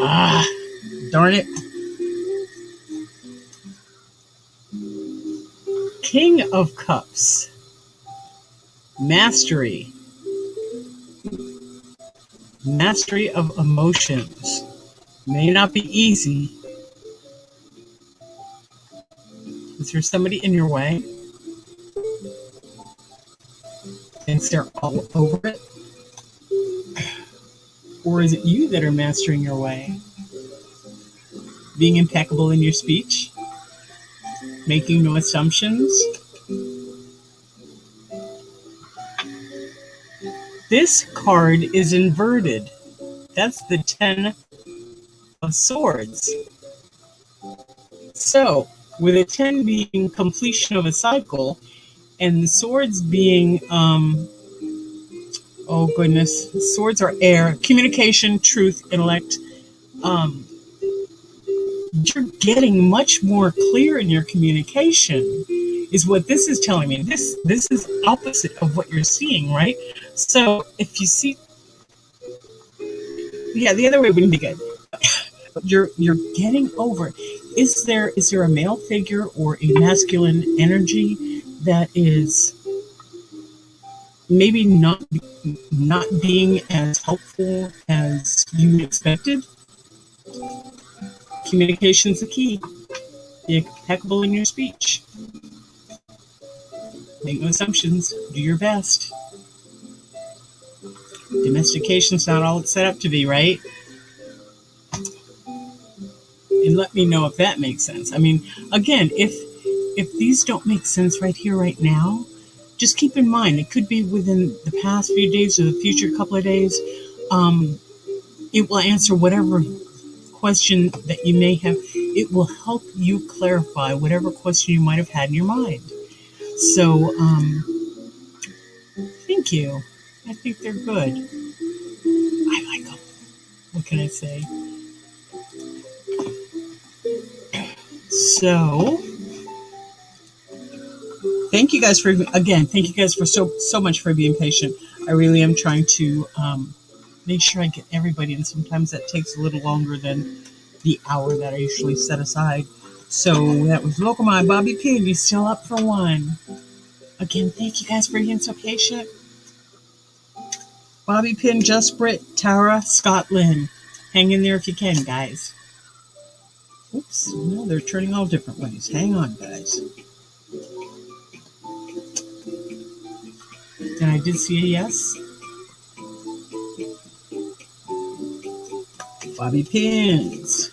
Ah, darn it. King of Cups. Mastery. Mastery of emotions. May not be easy. Is there somebody in your way? Thinks they're all over it? Or is it you that are mastering your way? Being impeccable in your speech? Making no assumptions? This card is inverted. That's the 10 of Swords. So, with a 10 being completion of a cycle, and the Swords being, oh goodness, Swords are air, communication, truth, intellect. You're getting much more clear in your communication, is what this is telling me. This is opposite of what you're seeing, right? So if you see, yeah, the other way wouldn't be good. You're getting over. Is there a male figure or a masculine energy that is maybe not being as helpful as you expected? Communication's the key. Be impeccable in your speech. Make no assumptions. Do your best. Domestication's not all it's set up to be, right? And let me know if that makes sense. I mean, again, if these don't make sense right here, right now, just keep in mind it could be within the past few days or the future couple of days. It will answer whatever question that you may have. It will help you clarify whatever question you might have had in your mind. So, thank you. I think they're good. I like them. What can I say? So, thank you guys for so much for being patient. I really am trying to make sure I get everybody, and sometimes that takes a little longer than the hour that I usually set aside. So that was Lokomai, Bobby Pin. You still up for one? Again, thank you guys for being so patient. Bobby Pin, Just Brit, Tara, Scotland. Hang in there if you can, guys. Oops, no, they're turning all different ways. Hang on, guys. And I did see a yes. Bobby Pins.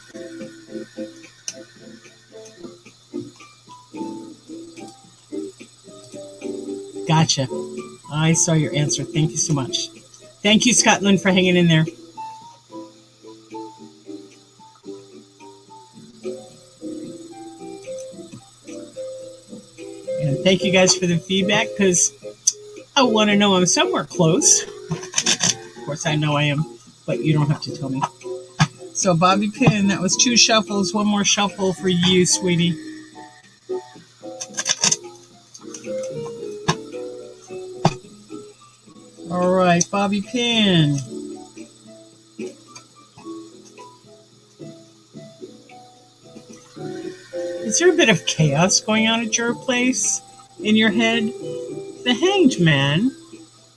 Gotcha. I saw your answer. Thank you so much. Thank you, Scotland, for hanging in there. And thank you guys for the feedback, because I want to know I'm somewhere close. Of course, I know I am, but you don't have to tell me. So, Bobby Pin, that was 2 shuffles. One more shuffle for you, sweetie. All right, Bobby Pin. Is there a bit of chaos going on at your place in your head? The Hanged Man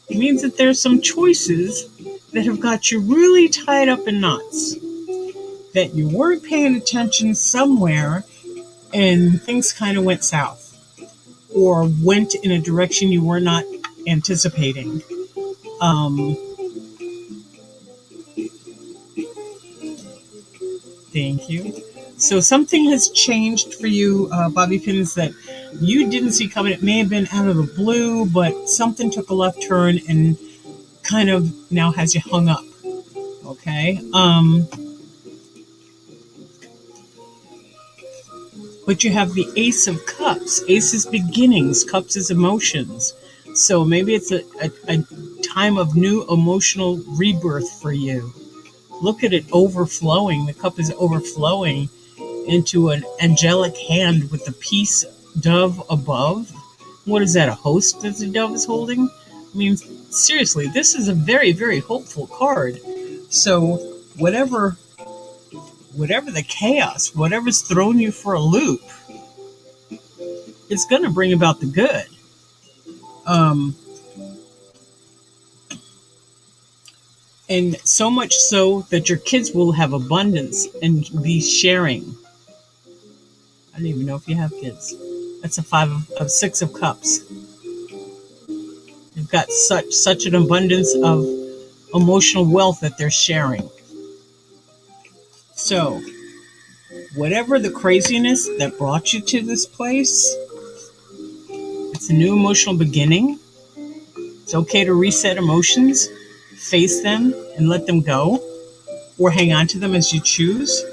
means that there's some choices that have got you really tied up in knots, that you weren't paying attention somewhere and things kind of went south or went in a direction you were not anticipating. Thank you. So something has changed for you, Bobby Pins, that you didn't see coming. It may have been out of the blue, but something took a left turn and kind of now has you hung up. Okay. But you have the Ace of Cups. Ace is beginnings. Cups is emotions. So maybe it's a time of new emotional rebirth for you. Look at it overflowing. The cup is overflowing into an angelic hand with the peace dove above. What is that, a host that the dove is holding? I mean, seriously, this is a very, very hopeful card. So whatever the chaos, whatever's thrown you for a loop, it's going to bring about the good. And so much so that your kids will have abundance and be sharing. I don't even know if you have kids. That's a 6 of cups. You've got such an abundance of emotional wealth that they're sharing. So, whatever the craziness that brought you to this place, it's a new emotional beginning. It's okay to reset emotions, face them, and let them go, or hang on to them as you choose,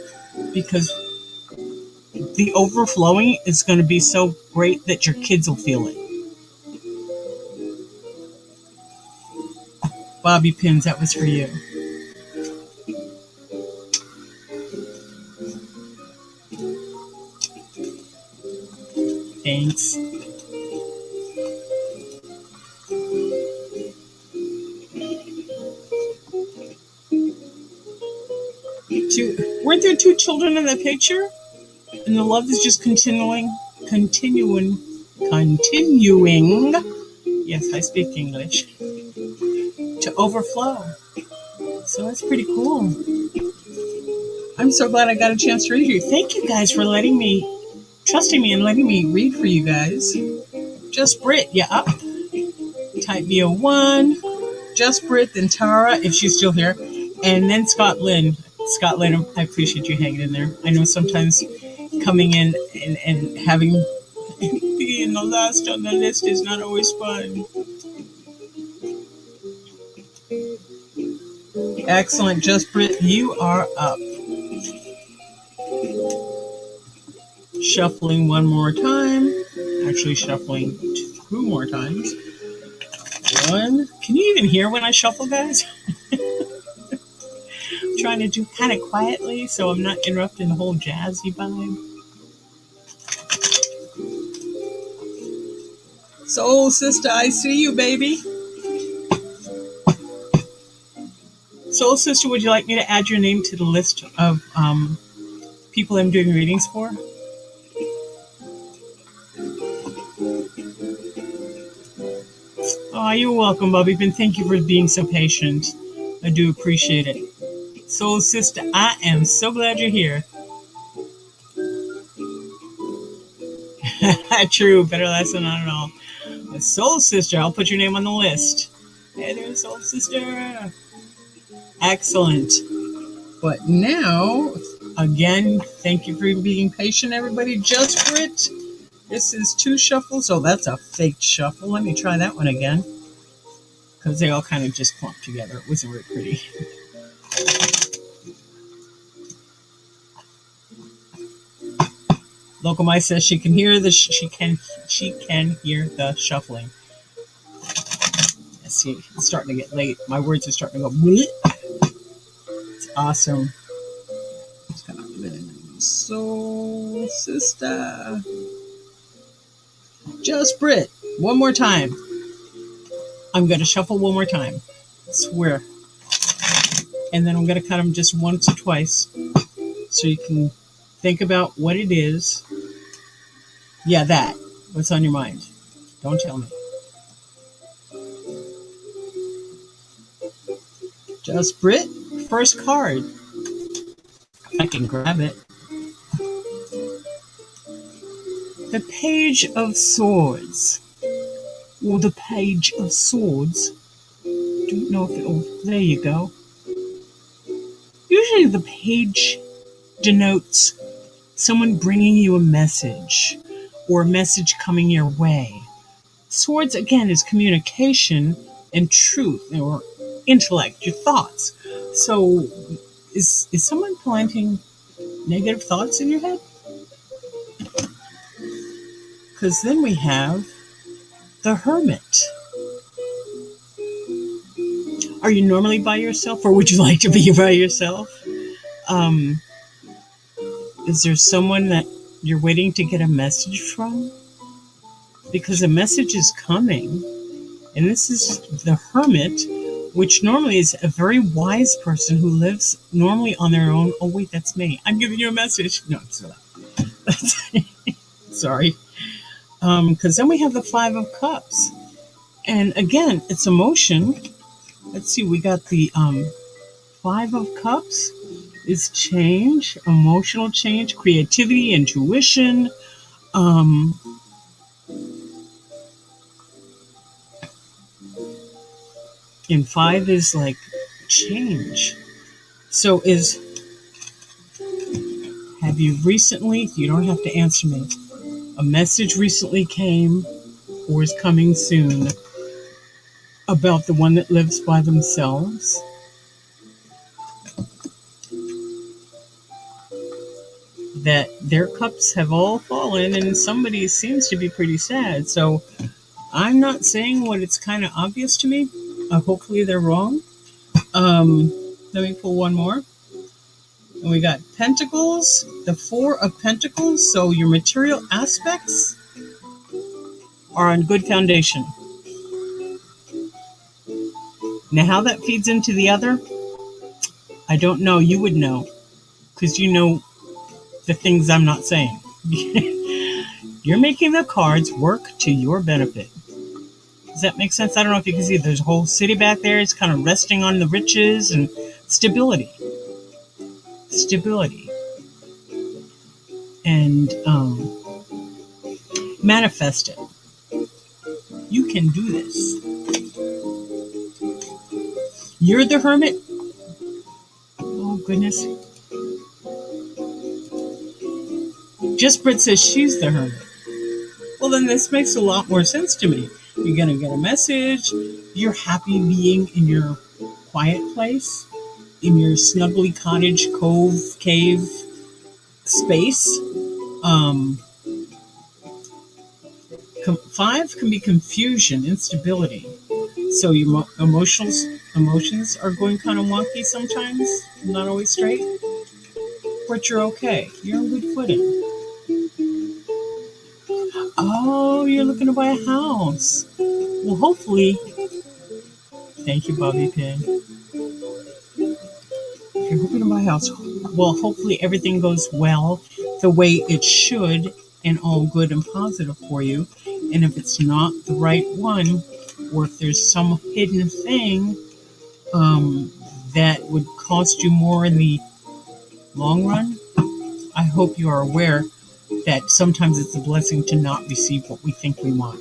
because the overflowing is going to be so great that your kids will feel it. Bobby Pins, that was for you. Thanks. Weren't there 2 children in the picture? And the love is just continuing. Yes, I speak English. To overflow. So that's pretty cool. I'm so glad I got a chance to read you. Thank you guys for trusting me and letting me read for you guys. Just Brit, you up? Type me a 1. Just Brit, then Tara, if she's still here. And then Scott Lynn. Scott Lynn, I appreciate you hanging in there. I know sometimes coming in and having being the last on the list is not always fun. Excellent, Just Brit, you are up. Shuffling one more time. Actually, shuffling 2 more times. 1. Can you even hear when I shuffle, guys? I'm trying to do kind of quietly so I'm not interrupting the whole jazzy vibe. Soul Sister, I see you, baby. Soul Sister, would you like me to add your name to the list of people I'm doing readings for? Oh, you're welcome, Bobby. Thank you for being so patient. I do appreciate it. Soul Sister, I am so glad you're here. True, better last than not at all. Soul Sister, I'll put your name on the list. Hey there, Soul Sister. Excellent. But now, again, thank you for being patient, everybody. Just Brit. This is 2 shuffles. Oh, that's a faked shuffle. Let me try that one again. Because they all kind of just clumped together. It wasn't very pretty. Local Mai says she can hear she can hear the shuffling. Let's see, it's starting to get late. My words are starting to go bleh. It's awesome. Soul Sister. Just Brit. One more time. I'm going to shuffle one more time. I swear. And then I'm going to cut them just once or twice so you can think about what it is Yeah, that. What's on your mind? Don't tell me. Just Brit. First card. I can grab it. The Page of Swords. Or the Page of Swords. Don't know if it'll... There you go. Usually the page denotes someone bringing you a message or a message coming your way. Swords, again, is communication and truth or intellect, your thoughts. So is someone planting negative thoughts in your head? Because then we have the Hermit. Are you normally by yourself, or would you like to be by yourself? Is there someone that you're waiting to get a message from? Because a message is coming, and this is the Hermit, which normally is a very wise person who lives normally on their own. Oh wait, that's me. I'm giving you a message. No, I'm so loud. Sorry. Because then we have the Five of Cups, and again, it's emotion. Let's see. We got the Five of Cups is change, emotional change, creativity, intuition. And five is like change. So have you recently, you don't have to answer me, a message recently came or is coming soon about the one that lives by themselves? That their cups have all fallen and somebody seems to be pretty sad. So I'm not saying what it's kind of obvious to me. Hopefully they're wrong. Let me pull one more. And we got Pentacles, the Four of Pentacles. So your material aspects are on good foundation. Now how that feeds into the other, I don't know. You would know, because you know the things I'm not saying. You're making the cards work to your benefit. Does that make sense? I don't know if you can see. There's a whole city back there. It's kind of resting on the riches and stability. Stability. And manifest it. You can do this. You're the Hermit? Oh, goodness. Just Brit says she's the Hermit. Well, then this makes a lot more sense to me. You're going to get a message. You're happy being in your quiet place, in your snuggly cottage, cove, cave space. Five can be confusion, instability. So your emotions are going kind of wonky sometimes, not always straight. But you're okay. You're on good footing. Oh, you're looking to buy a house. Well, hopefully, thank you, Bobby Pin. If you're hoping to buy a house, well, hopefully everything goes well the way it should and all good and positive for you. And if it's not the right one, or if there's some hidden thing that would cost you more in the long run, I hope you are aware that sometimes it's a blessing to not receive what we think we want.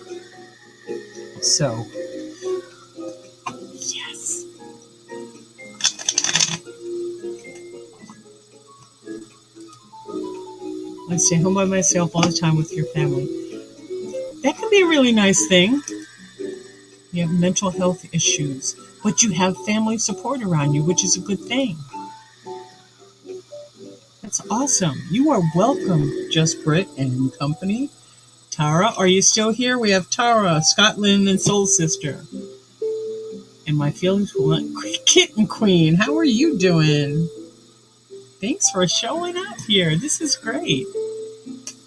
So, yes. I stay home by myself all the time with your family. That can be a really nice thing. You have mental health issues, but you have family support around you, which is a good thing. That's awesome. You are welcome, Just Brit and company. Tara, are you still here? We have Tara, Scotland, and Soul Sister. And my feelings will Kitten Queen. How are you doing? Thanks for showing up here. This is great.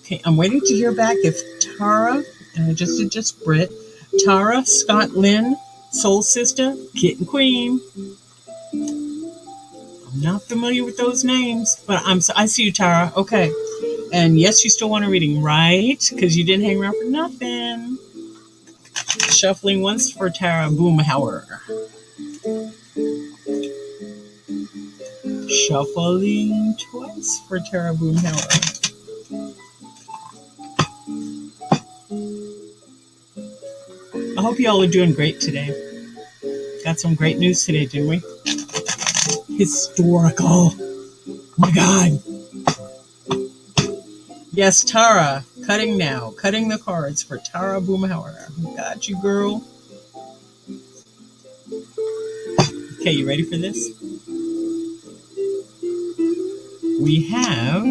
Okay, I'm waiting to hear back if Tara, and I just did Just Brit, Tara, Scotland, Soul Sister, Kitten Queen. I'm not familiar with those names, but I see you, Tara. Okay. And yes, you still want a reading, right? Because you didn't hang around for nothing. Shuffling once for Tara Boomhauer. Shuffling twice for Tara Boomhauer. I hope you all are doing great today. Got some great news today, didn't we? Historical. My God. Yes, Tara. Cutting now. Cutting the cards for Tara Boomhauer. Got you, girl. Okay, you ready for this? We have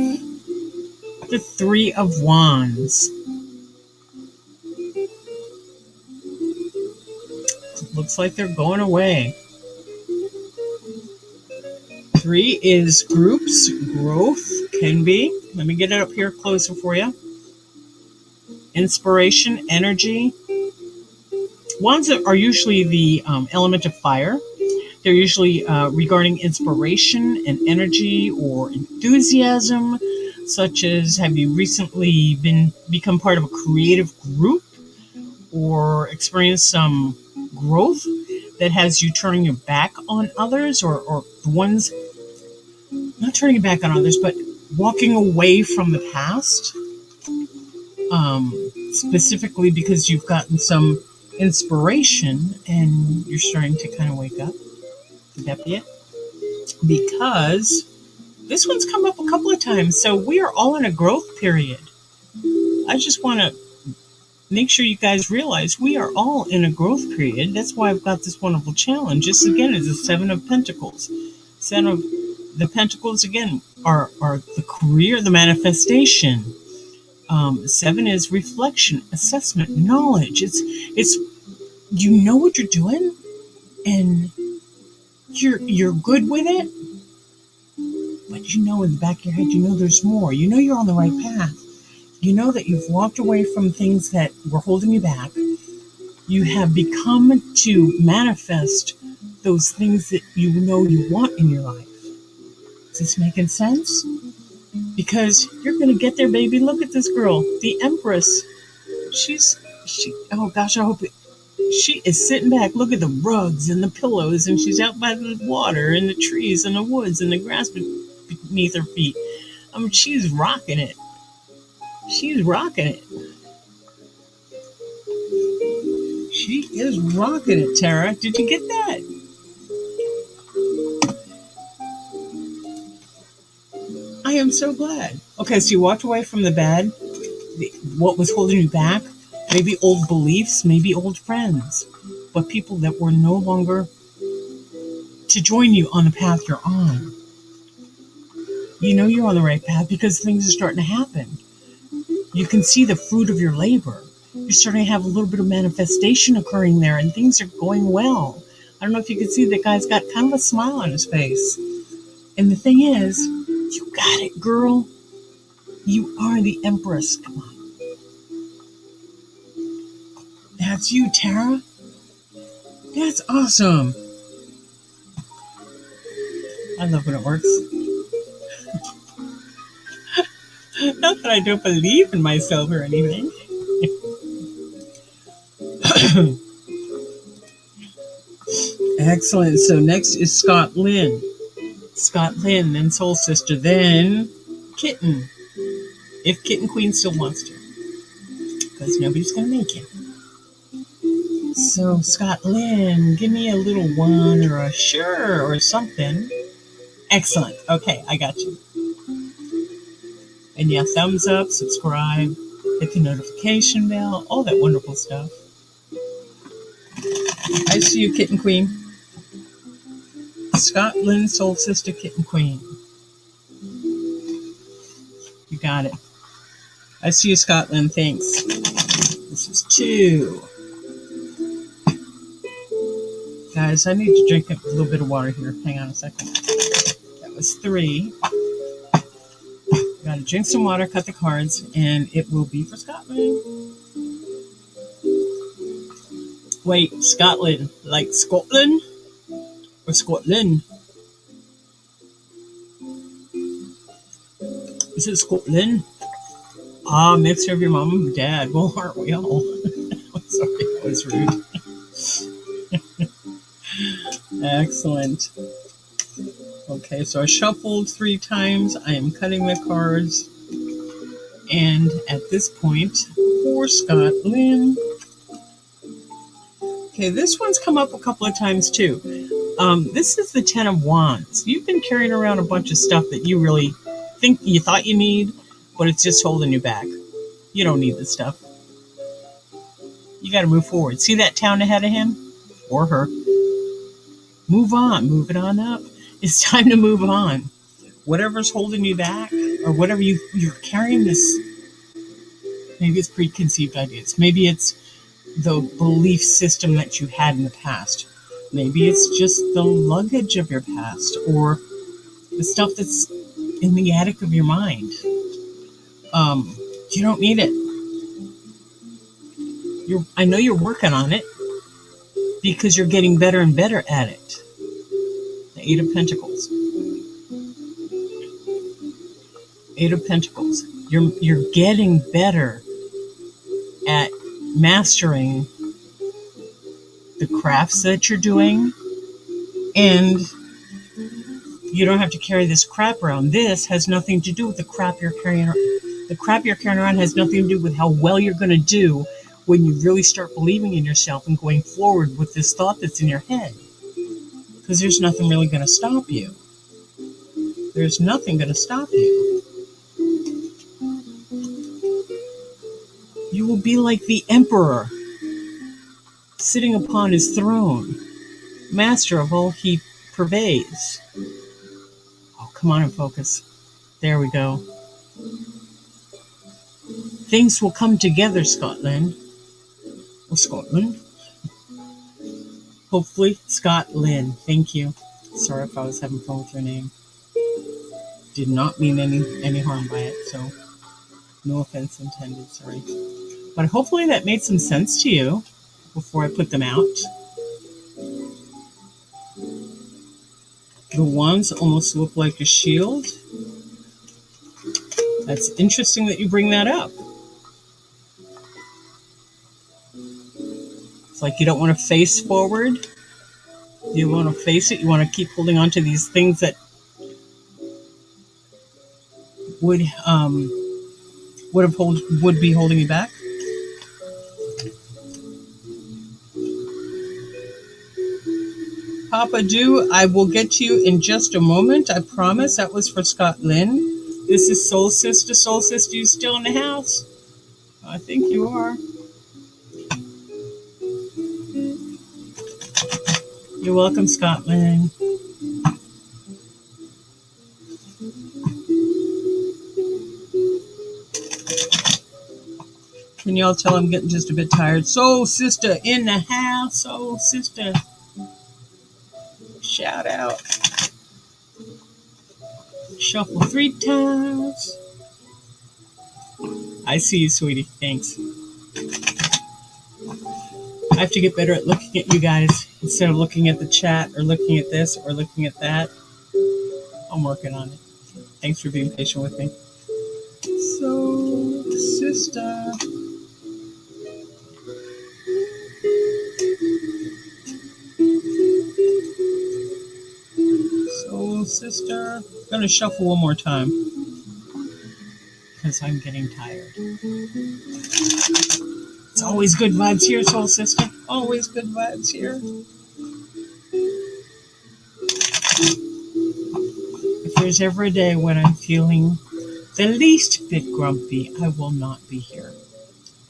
the Three of Wands. Looks like they're going away. 3 is groups, growth, can be. Let me get it up here closer for you. Inspiration, energy. Wands are usually the element of fire. They're usually regarding inspiration and energy or enthusiasm, such as have you recently become part of a creative group or experienced some growth that has you turning your back on others or the ones, not turning your back on others, but walking away from the past, specifically because you've gotten some inspiration and you're starting to kind of wake up. Could that be it? Because this one's come up a couple of times, so we are all in a growth period. I just want to make sure you guys realize we are all in a growth period. That's why I've got this wonderful challenge. This again is the Seven of Pentacles. Seven of the Pentacles again are the career, the manifestation. 7 is reflection, assessment, knowledge. It's you know what you're doing, and you're good with it, but you know in the back of your head, you know there's more. You know you're on the right path. You know that you've walked away from things that were holding you back. You have become to manifest those things that you know you want in your life. Is this making sense? Because you're going to get there, baby. Look at this girl, the Empress. Oh gosh, I hope she is sitting back. Look at the rugs and the pillows, and she's out by the water and the trees and the woods and the grass beneath her feet. I mean, she's rocking it. She's rocking it. She is rocking it, Tara. Did you get that? I am so glad. Okay, so you walked away from the bad, what was holding you back, maybe old beliefs, maybe old friends, but people that were no longer to join you on the path you're on. You know you're on the right path because things are starting to happen. You can see the fruit of your labor. You're starting to have a little bit of manifestation occurring there, and things are going well. I don't know if you can see that guy's got kind of a smile on his face. And the thing is, you got it, girl. You are the Empress. Come on. That's you, Tara. That's awesome. I love when it works. Not that I don't believe in myself or anything. Excellent. So next is Scott Lynn. Scott Lynn, then Soul Sister, then Kitten. If Kitten Queen still wants to. Because nobody's going to make it. So Scott Lynn, give me a little one or a sure or something. Excellent. Okay, I got you. And yeah, thumbs up, subscribe, hit the notification bell, all that wonderful stuff. I see you, Kitten Queen. Scott Lynn, Soul Sister, Kitten Queen. You got it. I see you, Scott Lynn. Thanks. This is 2. Guys, I need to drink a little bit of water here. Hang on a second. That was 3. Gotta drink some water, cut the cards, and it will be for Scotland. Wait, Scotland, like Scotland? Or Scotland? Is it Scotland? Mixture of your mom and dad. Well, aren't we all? I'm sorry, that was rude. Excellent. Okay, so I shuffled 3 times. I am cutting the cards. And at this point, for Scott Lynn. Okay, this one's come up a couple of times too. This is the 10 of Wands. You've been carrying around a bunch of stuff that you really think you thought you need, but it's just holding you back. You don't need this stuff. You got to move forward. See that town ahead of him or her? Move on. Move it on up. It's time to move on. Whatever's holding you back, or whatever you're carrying this, maybe it's preconceived ideas. Maybe it's the belief system that you had in the past. Maybe it's just the luggage of your past, or the stuff that's in the attic of your mind. You don't need it. I know you're working on it because you're getting better and better at it. The 8 of Pentacles. 8 of Pentacles. You're getting better at mastering the crafts that you're doing, and you don't have to carry this crap around. This has nothing to do with the crap you're carrying around. The crap you're carrying around has nothing to do with how well you're going to do when you really start believing in yourself and going forward with this thought that's in your head. Because there's nothing really going to stop you. There's nothing going to stop you. You will be like the emperor, sitting upon his throne, master of all he pervades. Oh, come on and focus. There we go. Things will come together, Scotland. Or Scotland. Hopefully, Scotland. Thank you. Sorry if I was having fun with your name. Did not mean any harm by it, so no offense intended, sorry. But hopefully that made some sense to you before I put them out. The wands almost look like a shield. That's interesting that you bring that up. It's like you don't want to face forward. You want to face it. You want to keep holding on to these things that would be holding you back. Papa Do, I will get to you in just a moment. I promise. That was for Scott Lynn. This is Soul Sister. Soul Sister, you still in the house? I think you are. You're welcome, Scott Lynn. Can y'all tell I'm getting just a bit tired? Soul Sister in the house. Soul Sister. Shout out. Shuffle 3 times. I see you, sweetie. Thanks. I have to get better at looking at you guys instead of looking at the chat or looking at this or looking at that. I'm working on it. Thanks for being patient with me. Soul Sister. Soul Sister. I'm going to shuffle one more time because I'm getting tired. It's always good vibes here, Soul Sister. Always good vibes here. If there's ever a day when I'm feeling the least bit grumpy, I will not be here.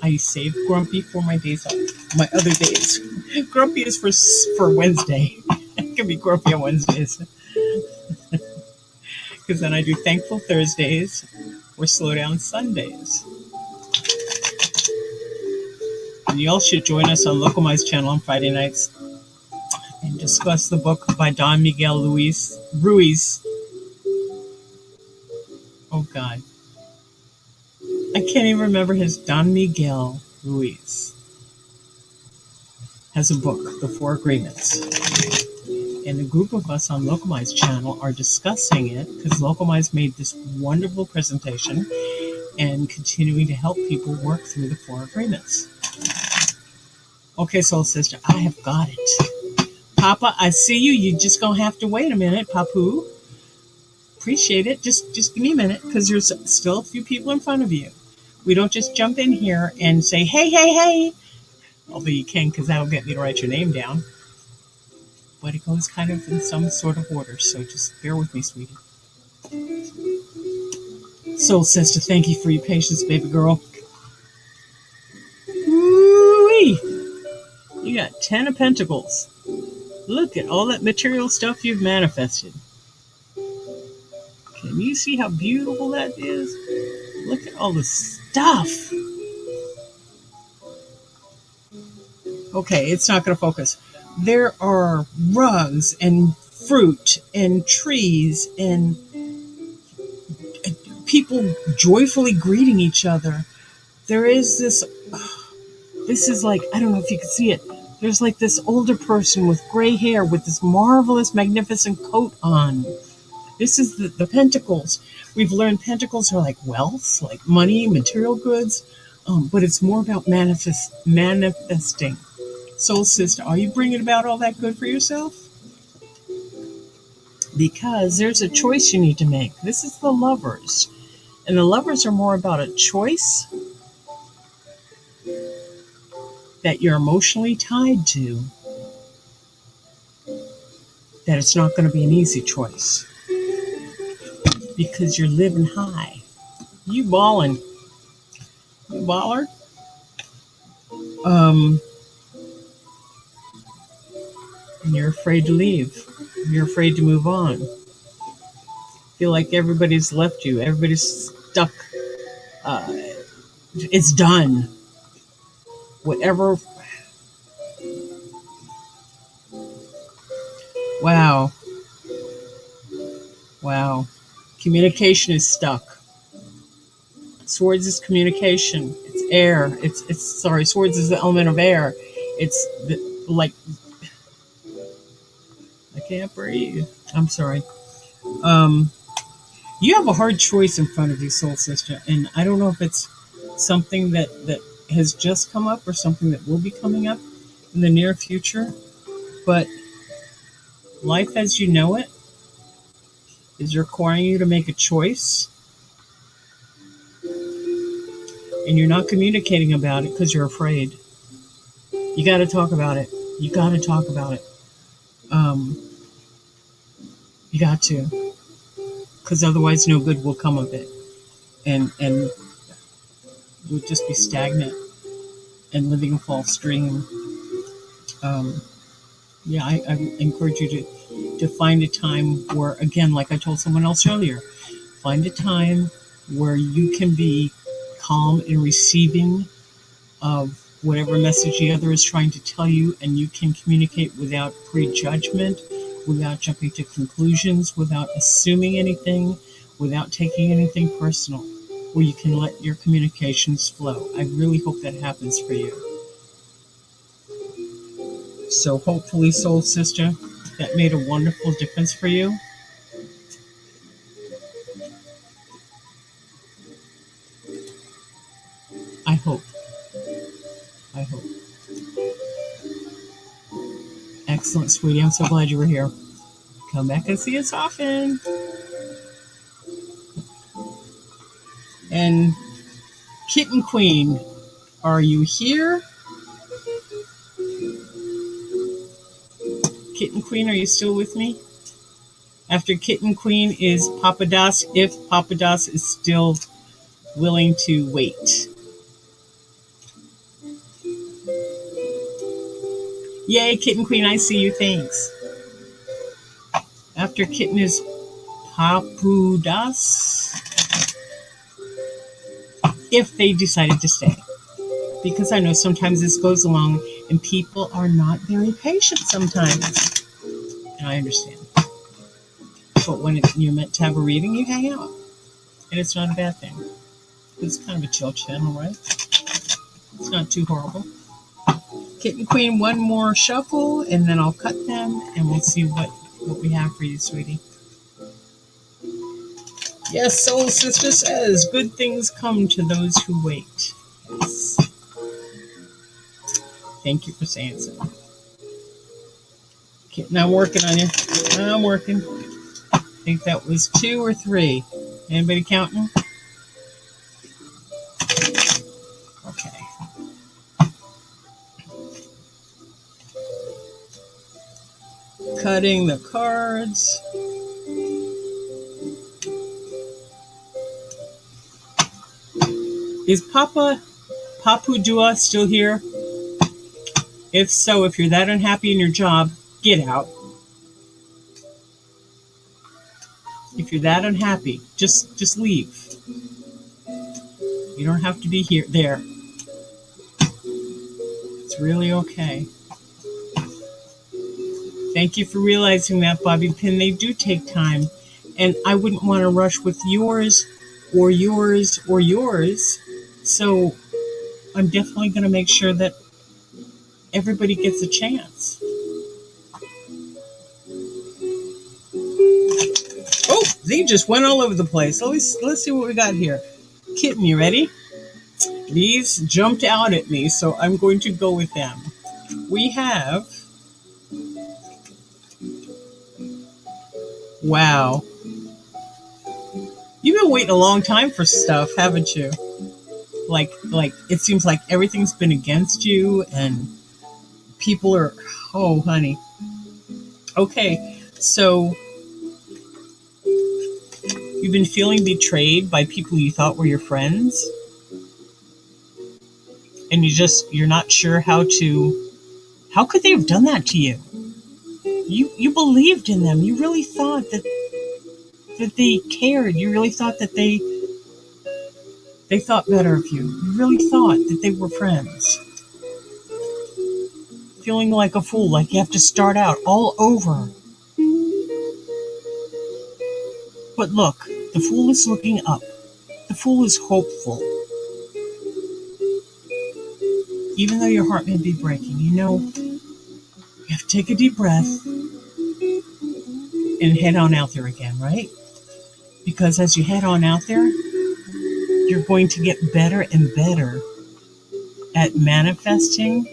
I save grumpy for my days off, my other days. Grumpy is for Wednesday. I can be grumpy on Wednesdays. Because then I do Thankful Thursdays or Slow Down Sundays. And y'all should join us on Locomai's channel on Friday nights and discuss the book by Don Miguel Ruiz. Oh, God. I can't even remember his Don Miguel Ruiz. Has a book, The 4 Agreements. And a group of us on Locomai's channel are discussing it because Locomai's made this wonderful presentation. and continuing to help people work through the 4 agreements. Okay, soul sister, I have got it. Papa, I see you. You just gonna have to wait a minute, Papu. Appreciate it. Just give me a minute, because there's still a few people in front of you. We don't just jump in here and say, hey, hey, hey. Although you can, because that'll get me to write your name down. But it goes kind of in some sort of order, so just bear with me, sweetie. Soul sister, thank you for your patience, baby girl. Woo-wee! You got 10 of Pentacles. Look at all that material stuff you've manifested. Can you see how beautiful that is? Look at all the stuff. Okay, it's not going to focus. There are rugs and fruit and trees and people joyfully greeting each other. There is this is like, I don't know if you can see it. There's like this older person with gray hair with this marvelous, magnificent coat on. This is the Pentacles. We've learned Pentacles are like wealth, like money, material goods, but it's more about manifesting. Soul sister, are you bringing about all that good for yourself? Because there's a choice you need to make. This is the Lovers. And the Lovers are more about a choice that you're emotionally tied to. That it's not going to be an easy choice. Because you're living high. You balling. You baller. And you're afraid to leave. You're afraid to move on. Feel like everybody's left you. Everybody's stuck. It's done. Whatever. Wow. Wow. Communication is stuck. Swords is communication. It's air. Swords is the element of air. It's like, I can't breathe. I'm sorry. You have a hard choice in front of you, soul sister, and I don't know if it's something that has just come up or something that will be coming up in the near future, but life as you know it is requiring you to make a choice, and you're not communicating about it because you're afraid. You got to talk about it. You got to talk about it. You got to, because otherwise no good will come of it, and you'll just be stagnant and living a false dream. I encourage you to find a time where, again, like I told someone else earlier, find a time where you can be calm in receiving of whatever message the other is trying to tell you, and you can communicate without prejudgment, without jumping to conclusions, without assuming anything, without taking anything personal, where you can let your communications flow. I really hope that happens for you. So hopefully, soul sister, that made a wonderful difference for you. I hope. Excellent, sweetie. I'm so glad you were here. Come back and see us often. And Kitten Queen, are you here? Kitten Queen, are you still with me? After Kitten Queen is Papa Das, if Papa Das is still willing to wait. Yay, Kitten Queen, I see you, thanks. After Kitten is Papu Das, if they decided to stay. Because I know sometimes this goes along and people are not very patient sometimes. And I understand. But when you're meant to have a reading, you hang out. And it's not a bad thing. It's kind of a chill channel, right? It's not too horrible. Kitten Queen, one more shuffle, and then I'll cut them, and we'll see what we have for you, sweetie. Yes, Soul Sister says, good things come to those who wait. Yes. Thank you for saying so. Okay, now I'm working on you. I'm working. I think that was 2 or 3. Anybody counting? Okay. Cutting the cards. Is Papu Dua still here? If so, if you're that unhappy in your job, get out. If you're that unhappy, just leave. You don't have to be there. It's really okay. Thank you for realizing that, Bobby Pin. They do take time. And I wouldn't want to rush with yours or yours or yours. So I'm definitely going to make sure that everybody gets a chance. Oh, they just went all over the place. Let's see what we got here. Kitten, you ready? These jumped out at me, so I'm going to go with them. We have... Wow. You've been waiting a long time for stuff, haven't you? Like it seems like everything's been against you and people are... Oh, honey. Okay, so you've been feeling betrayed by people you thought were your friends, and you're not sure how could they have done that to you? You believed in them. You really thought that they cared. You really thought that they thought better of you. You really thought that they were friends. Feeling like a fool, like you have to start out all over. But look, the fool is looking up. The fool is hopeful. Even though your heart may be breaking, you have to take a deep breath and head on out there again, right? Because as you head on out there, you're going to get better and better at manifesting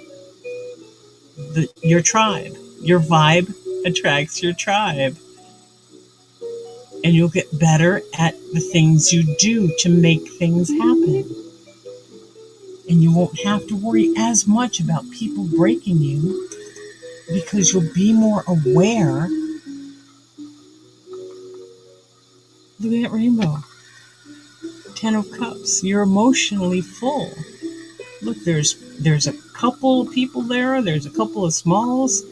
your tribe. Your vibe attracts your tribe. And you'll get better at the things you do to make things happen. And you won't have to worry as much about people breaking you because you'll be more aware. Look at that rainbow. 10 of Cups. You're emotionally full. Look, there's a couple people there. There's a couple of smalls.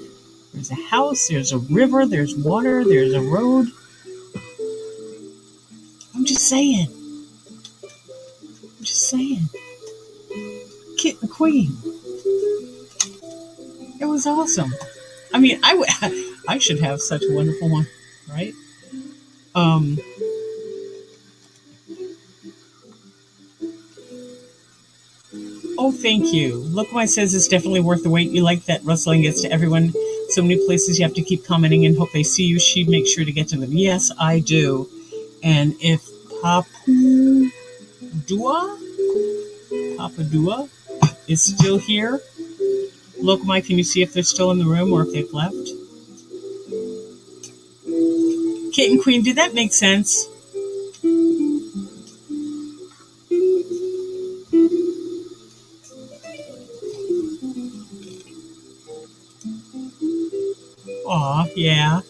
There's a house. There's a river. There's water. There's a road. I'm just saying. Kitten Queen. It was awesome. I mean, I should have such a wonderful one, right? Oh, thank you. Lookmai says it's definitely worth the wait. You like that rustling gets to everyone. So many places you have to keep commenting and hope they see you. She makes sure to get to them. Yes, I do. And if Papu Dua is still here, Lookmai, can you see if they're still in the room or if they've left? Kitten Queen, did that make sense? Aw, yeah.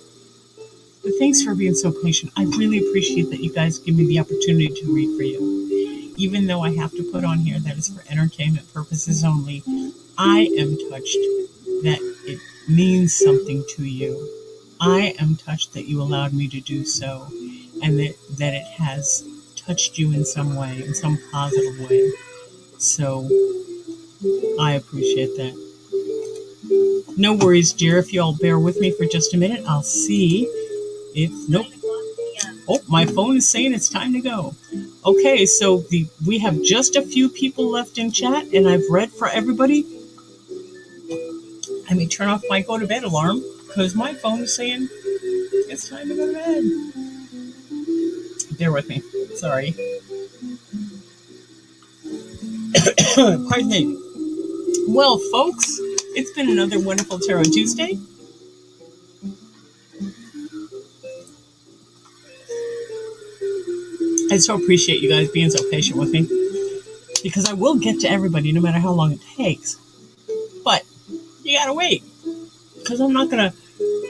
But thanks for being so patient. I really appreciate that you guys give me the opportunity to read for you. Even though I have to put on here that it's for entertainment purposes only, I am touched that it means something to you. I am touched that you allowed me to do so, and that it has touched you in some way, in some positive way. So I appreciate that. No worries, dear. If you all bear with me for just a minute, I'll see if... Nope. Oh, my phone is saying it's time to go. Okay, so we have just a few people left in chat, and I've read for everybody. I may turn off my go-to-bed alarm, because my phone is saying it's time to go to bed. Bear with me. Sorry. Pardon me. Well, folks, it's been another wonderful Tarot Tuesday. I so appreciate you guys being so patient with me, because I will get to everybody no matter how long it takes. But you gotta wait, because I'm not gonna.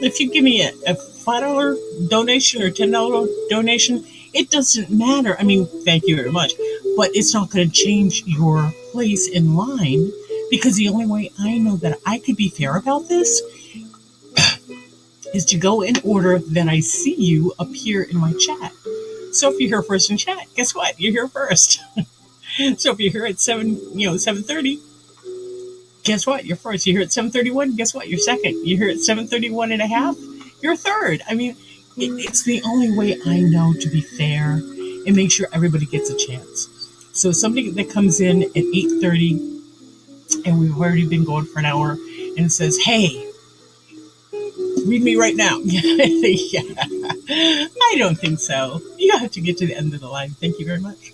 If you give me a $5 donation or $10 donation, it doesn't matter. I mean, thank you very much, but it's not going to change your place in line, because the only way I know that I could be fair about this is to go in order that I see you appear in my chat. So if you're here first in chat, guess what? You're here first. So if you're here at 7:30, guess what? You're first. You're here at 7:31, guess what? You're second. You're here at 7:31 and a half, you're third. I mean, it's the only way I know to be fair and make sure everybody gets a chance. So somebody that comes in at 8:30 and we've already been going for an hour and says, hey, read me right now. Yeah. I don't think so. You have to get to the end of the line. Thank you very much.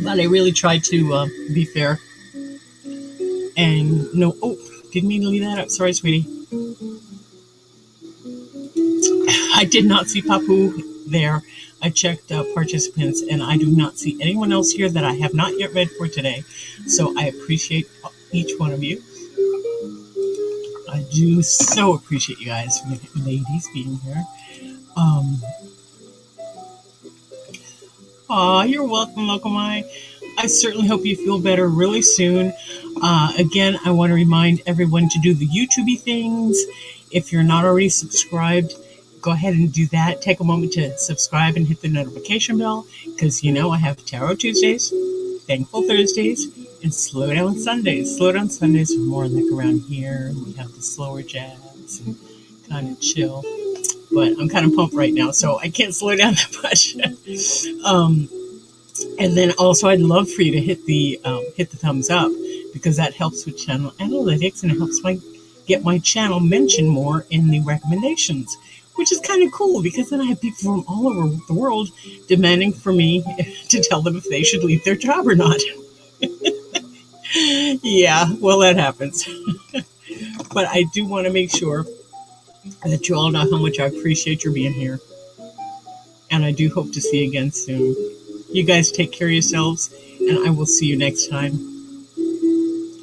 But I really tried to be fair. And no, didn't mean to leave that up. Sorry, sweetie. I did not see Papu there. I checked participants, and I do not see anyone else here that I have not yet read for today. So I appreciate each one of you. I do so appreciate you guys, ladies, being here. You're welcome, Lokomai. I certainly hope you feel better really soon. Again, I want to remind everyone to do the YouTube things. If you're not already subscribed, go ahead and do that. Take a moment to subscribe and hit the notification bell, because I have Tarot Tuesdays, Thankful Thursdays, and Slow Down Sundays. Slow Down Sundays are more like around here. We have the slower jazz and kind of chill. But I'm kind of pumped right now, so I can't slow down that much. And then also, I'd love for you to hit the thumbs up, because that helps with channel analytics, and it helps get my channel mentioned more in the recommendations, which is kind of cool, because then I have people from all over the world demanding for me to tell them if they should leave their job or not. Yeah, well, that happens. But I do want to make sure that you all know how much I appreciate your being here. And I do hope to see you again soon. You guys take care of yourselves, and I will see you next time.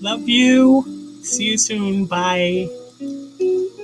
Love you. See you soon. Bye.